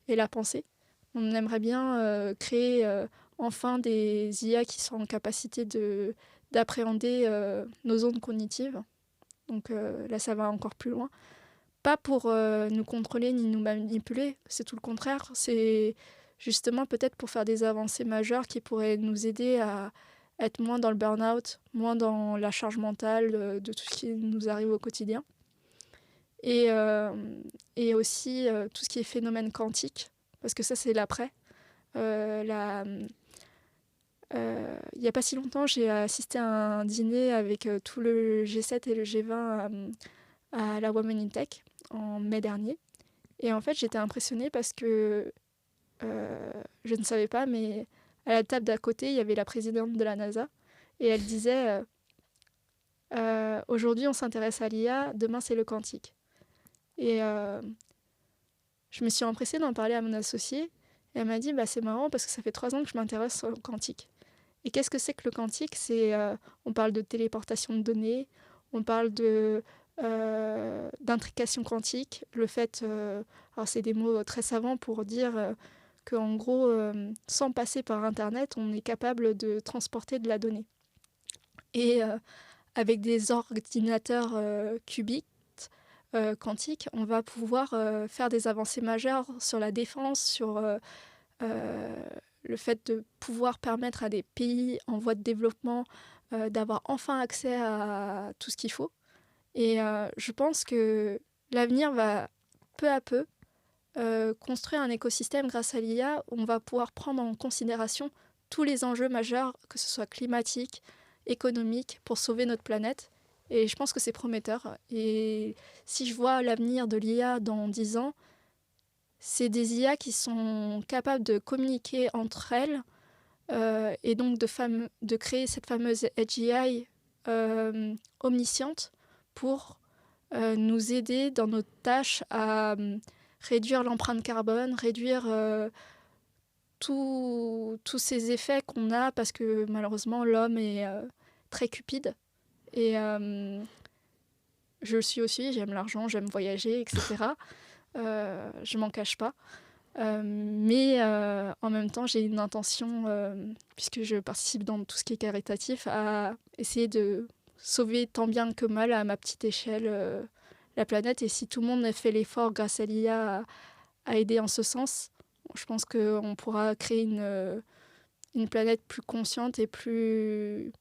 et la pensée. On aimerait bien créer enfin des IA qui sont en capacité d'appréhender nos ondes cognitives. Donc là, ça va encore plus loin. Pas pour nous contrôler ni nous manipuler, c'est tout le contraire. C'est justement peut-être pour faire des avancées majeures qui pourraient nous aider à être moins dans le burn-out, moins dans la charge mentale de tout ce qui nous arrive au quotidien. Et, aussi tout ce qui est phénomène quantique, parce que ça, c'est l'après. Il n'y a pas si longtemps, j'ai assisté à un dîner avec tout le G7 et le G20 à la Women in Tech en mai dernier. Et en fait, j'étais impressionnée parce que je ne savais pas, mais à la table d'à côté, il y avait la présidente de la NASA. Et elle disait aujourd'hui, on s'intéresse à l'IA, demain, c'est le quantique. Et je me suis empressée d'en parler à mon associé. Et elle m'a dit c'est marrant parce que ça fait 3 ans que je m'intéresse au quantique. Et qu'est-ce que c'est que le quantique? On parle de téléportation de données, on parle d'intrication quantique. Le fait, alors c'est des mots très savants pour dire qu'en gros, sans passer par Internet, on est capable de transporter de la donnée. Et avec des ordinateurs cubiques, quantiques, on va pouvoir faire des avancées majeures sur la défense, sur le fait de pouvoir permettre à des pays en voie de développement d'avoir enfin accès à tout ce qu'il faut. Et je pense que l'avenir va peu à peu construire un écosystème grâce à l'IA où on va pouvoir prendre en considération tous les enjeux majeurs, que ce soit climatiques, économiques, pour sauver notre planète. Et je pense que c'est prometteur. Et si je vois l'avenir de l'IA dans 10 ans, c'est des IA qui sont capables de communiquer entre elles et donc de créer cette fameuse AGI omnisciente pour nous aider dans nos tâches à réduire l'empreinte carbone, réduire tous ces effets qu'on a parce que malheureusement l'homme est très cupide. Et je le suis aussi, j'aime l'argent, j'aime voyager, etc. Je m'en cache pas. Mais en même temps, j'ai une intention, puisque je participe dans tout ce qui est caritatif, à essayer de sauver tant bien que mal à ma petite échelle la planète. Et si tout le monde a fait l'effort grâce à l'IA à aider en ce sens, je pense qu'on pourra créer une planète plus consciente et plus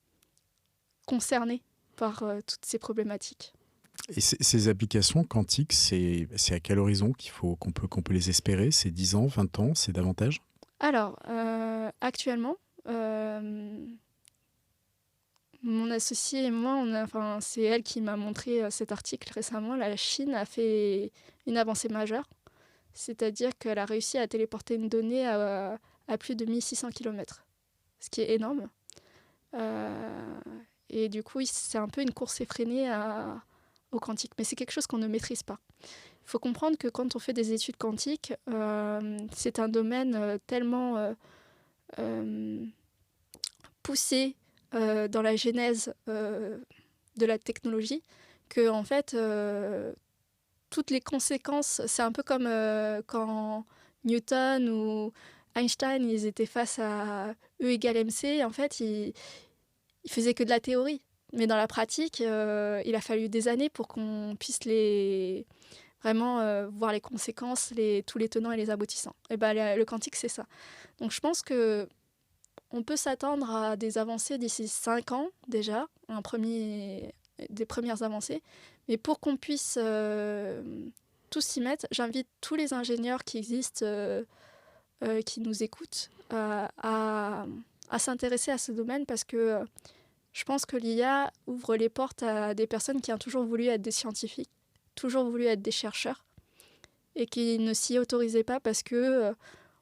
concernée par toutes ces problématiques. Et ces applications quantiques, c'est à quel horizon qu'on peut les espérer? C'est 10 ans, 20 ans, c'est davantage? Alors, actuellement, mon associé et moi, c'est elle qui m'a montré cet article récemment. La Chine a fait une avancée majeure, c'est-à-dire qu'elle a réussi à téléporter une donnée à plus de 1600 km, ce qui est énorme. Et du coup, c'est un peu une course effrénée au quantique, mais c'est quelque chose qu'on ne maîtrise pas. Il faut comprendre que quand on fait des études quantiques, c'est un domaine tellement poussé dans la genèse de la technologie que, en fait, toutes les conséquences, c'est un peu comme quand Newton ou Einstein, ils étaient face à E égale MC. En fait, ils faisaient que de la théorie. Mais dans la pratique, il a fallu des années pour qu'on puisse vraiment voir les conséquences, tous les tenants et les aboutissants. Et ben, le quantique, c'est ça. Donc je pense qu'on peut s'attendre à des avancées d'ici 5 ans déjà, des premières avancées. Mais pour qu'on puisse tous s'y mettre, j'invite tous les ingénieurs qui existent, qui nous écoutent, à s'intéresser à ce domaine parce que je pense que l'IA ouvre les portes à des personnes qui ont toujours voulu être des scientifiques, toujours voulu être des chercheurs et qui ne s'y autorisaient pas parce que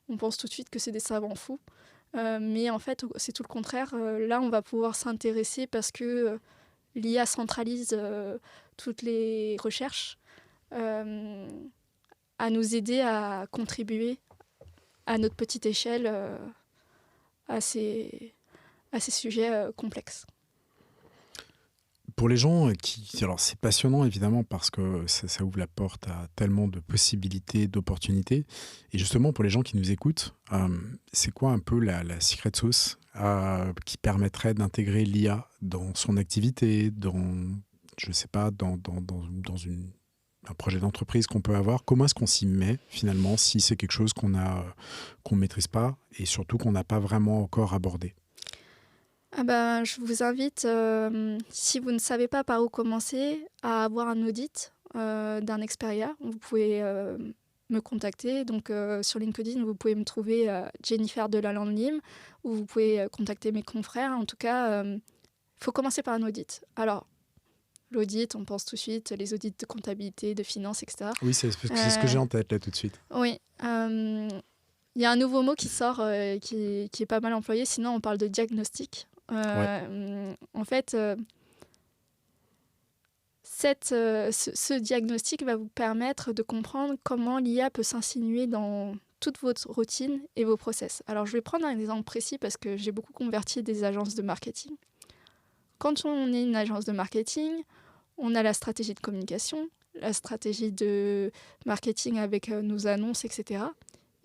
on pense tout de suite que c'est des savants fous. Mais en fait, c'est tout le contraire. Là, on va pouvoir s'intéresser parce que l'IA centralise toutes les recherches à nous aider à contribuer à notre petite échelle à ces sujets complexes. Pour les gens alors c'est passionnant évidemment parce que ça ouvre la porte à tellement de possibilités, d'opportunités. Et justement, pour les gens qui nous écoutent, c'est quoi un peu la secret sauce qui permettrait d'intégrer l'IA dans son activité, je sais pas, dans un projet d'entreprise qu'on peut avoir? Comment est-ce qu'on s'y met finalement si c'est quelque chose qu'on ne maîtrise pas et surtout qu'on n'a pas vraiment encore abordé? Je vous invite, si vous ne savez pas par où commencer, à avoir un audit d'un expert IA. Vous pouvez me contacter. Donc, sur LinkedIn, vous pouvez me trouver Jennifer Delalande-Lim ou vous pouvez contacter mes confrères. En tout cas, il faut commencer par un audit. Alors, l'audit, on pense tout de suite les audits de comptabilité, de finance, etc. Oui, c'est ce que j'ai en tête là tout de suite. Oui. Il y a un nouveau mot qui sort qui est pas mal employé. Sinon, on parle de diagnostic. En fait, ce diagnostic va vous permettre de comprendre comment l'IA peut s'insinuer dans toute votre routine et vos process. Alors, je vais prendre un exemple précis parce que j'ai beaucoup converti des agences de marketing. Quand on est une agence de marketing, on a la stratégie de communication, la stratégie de marketing avec nos annonces, etc.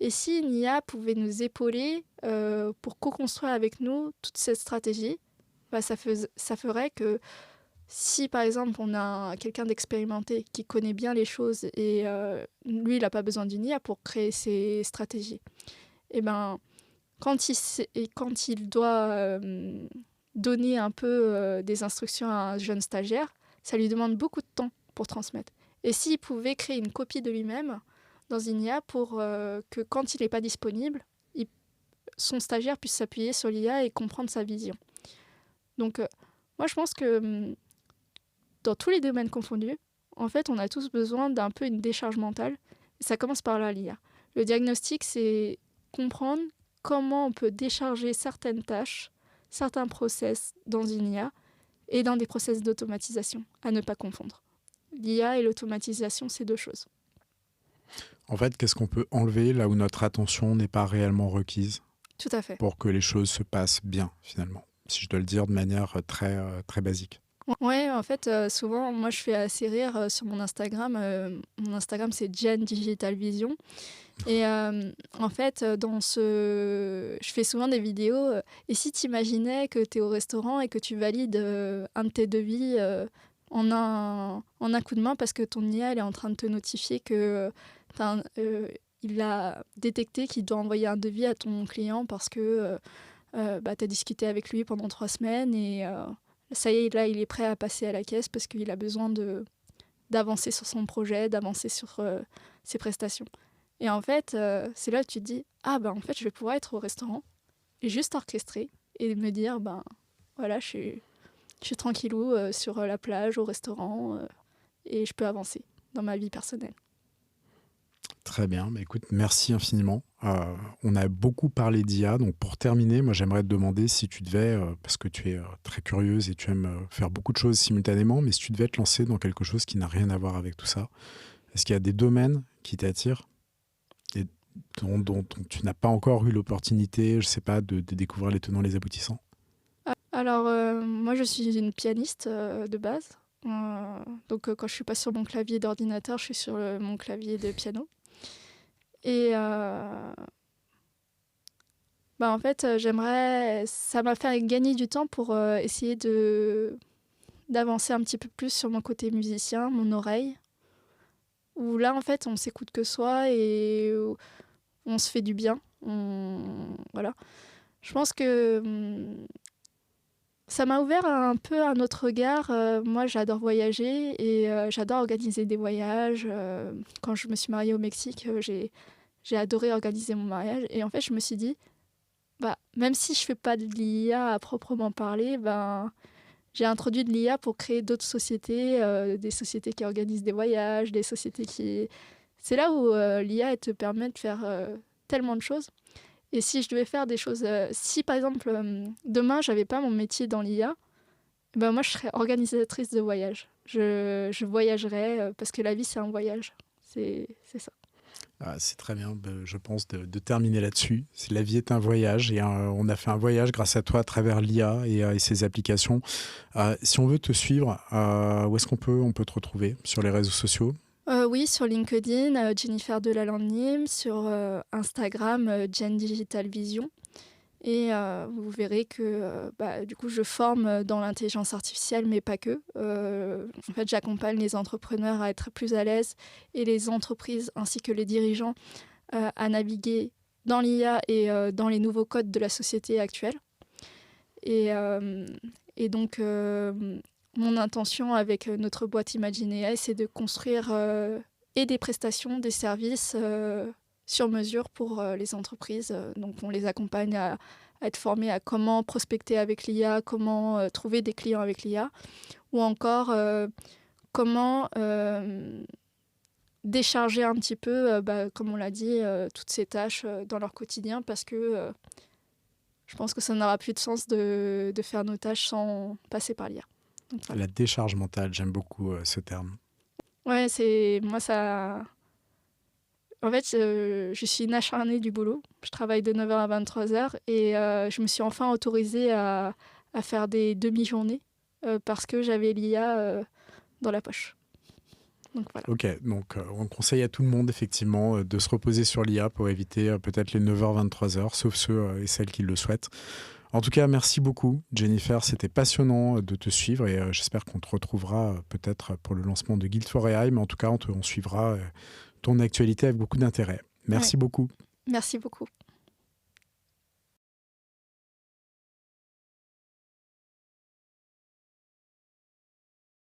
Et si une IA pouvait nous épauler pour co-construire avec nous toute cette stratégie, ça ferait que si, par exemple, on a quelqu'un d'expérimenté qui connaît bien les choses et lui, il n'a pas besoin d'une IA pour créer ses stratégies, et quand il doit donner un peu des instructions à un jeune stagiaire, ça lui demande beaucoup de temps pour transmettre. Et s'il pouvait créer une copie de lui-même dans une IA pour que quand il n'est pas disponible, son stagiaire puisse s'appuyer sur l'IA et comprendre sa vision. Donc, moi, je pense que dans tous les domaines confondus, en fait, on a tous besoin d'un peu une décharge mentale. Et ça commence par là, l'IA. Le diagnostic, c'est comprendre comment on peut décharger certaines tâches, certains process dans une IA et dans des process d'automatisation, à ne pas confondre. L'IA et l'automatisation, c'est deux choses. En fait, qu'est-ce qu'on peut enlever là où notre attention n'est pas réellement requise Tout à fait. pour que les choses se passent bien, finalement, si je dois le dire de manière très, très basique. Ouais, en fait, souvent, moi, je fais assez rire sur mon Instagram. Mon Instagram, c'est Gen Digital Vision. Et en fait, je fais souvent des vidéos. Et si tu imaginais que tu es au restaurant et que tu valides un de tes devis en un coup de main parce que ton IA elle est en train de te notifier que il a détecté qu'il doit envoyer un devis à ton client parce que tu as discuté avec lui pendant 3 semaines et ça y est, là, il est prêt à passer à la caisse parce qu'il a besoin d'avancer sur son projet, d'avancer sur ses prestations. Et en fait, c'est là que tu te dis, en fait, je vais pouvoir être au restaurant et juste orchestrer et me dire, voilà, je suis tranquillou sur la plage, au restaurant et je peux avancer dans ma vie personnelle. Très bien, écoute, merci infiniment. On a beaucoup parlé d'IA, donc pour terminer, moi j'aimerais te demander si tu devais, parce que tu es très curieuse et tu aimes faire beaucoup de choses simultanément, mais si tu devais te lancer dans quelque chose qui n'a rien à voir avec tout ça, est-ce qu'il y a des domaines qui t'attirent et dont tu n'as pas encore eu l'opportunité, je ne sais pas, de découvrir les tenants et les aboutissants? Alors, moi, je suis une pianiste de base. Donc, quand je ne suis pas sur mon clavier d'ordinateur, je suis sur mon clavier de piano. Et en fait, ça m'a fait gagner du temps pour essayer d'avancer un petit peu plus sur mon côté musicien, mon oreille. Où là, en fait, on s'écoute que soi et on se fait du bien. Voilà. Je pense que ça m'a ouvert un peu un autre regard. Moi, j'adore voyager et j'adore organiser des voyages. Quand je me suis mariée au Mexique, j'ai adoré organiser mon mariage. Et en fait, je me suis dit, même si je ne fais pas de l'IA à proprement parler, j'ai introduit de l'IA pour créer d'autres sociétés, des sociétés qui organisent des voyages, des sociétés qui... C'est là où l'IA elle te permet de faire tellement de choses. Et si je devais faire des choses... si par exemple, demain, je n'avais pas mon métier dans l'IA, moi, je serais organisatrice de voyage. Je voyagerais parce que la vie, c'est un voyage. C'est ça. C'est très bien, je pense, de terminer là-dessus. La vie est un voyage et on a fait un voyage grâce à toi à travers l'IA et ses applications. Si on veut te suivre, où est-ce qu'on peut te retrouver? Sur les réseaux sociaux? Oui, sur LinkedIn, Jennifer Delalande-Nîmes, sur Instagram, Gen Digital Vision. Et vous verrez que du coup, je forme dans l'intelligence artificielle, mais pas que. En fait, j'accompagne les entrepreneurs à être plus à l'aise et les entreprises ainsi que les dirigeants à naviguer dans l'IA et dans les nouveaux codes de la société actuelle. Et donc, mon intention avec notre boîte Imagine.ai, c'est de construire et des prestations, des services sur mesure pour les entreprises. Donc, on les accompagne à être formés à comment prospecter avec l'IA, comment trouver des clients avec l'IA, ou encore comment décharger un petit peu, comme on l'a dit, toutes ces tâches dans leur quotidien, parce que je pense que ça n'aura plus de sens de faire nos tâches sans passer par l'IA. Donc, voilà. La décharge mentale, j'aime beaucoup ce terme. Ouais, moi ça... En fait, je suis une acharnée du boulot. Je travaille de 9h à 23h et je me suis enfin autorisée à faire des demi-journées parce que j'avais l'IA dans la poche. Donc voilà. Ok, donc on conseille à tout le monde effectivement de se reposer sur l'IA pour éviter peut-être les 9h, 23h, sauf ceux et celles qui le souhaitent. En tout cas, merci beaucoup Jennifer, c'était passionnant de te suivre et j'espère qu'on te retrouvera peut-être pour le lancement de Guild for AI, mais en tout cas on suivra ton actualité avec beaucoup d'intérêt. Merci beaucoup. Merci beaucoup.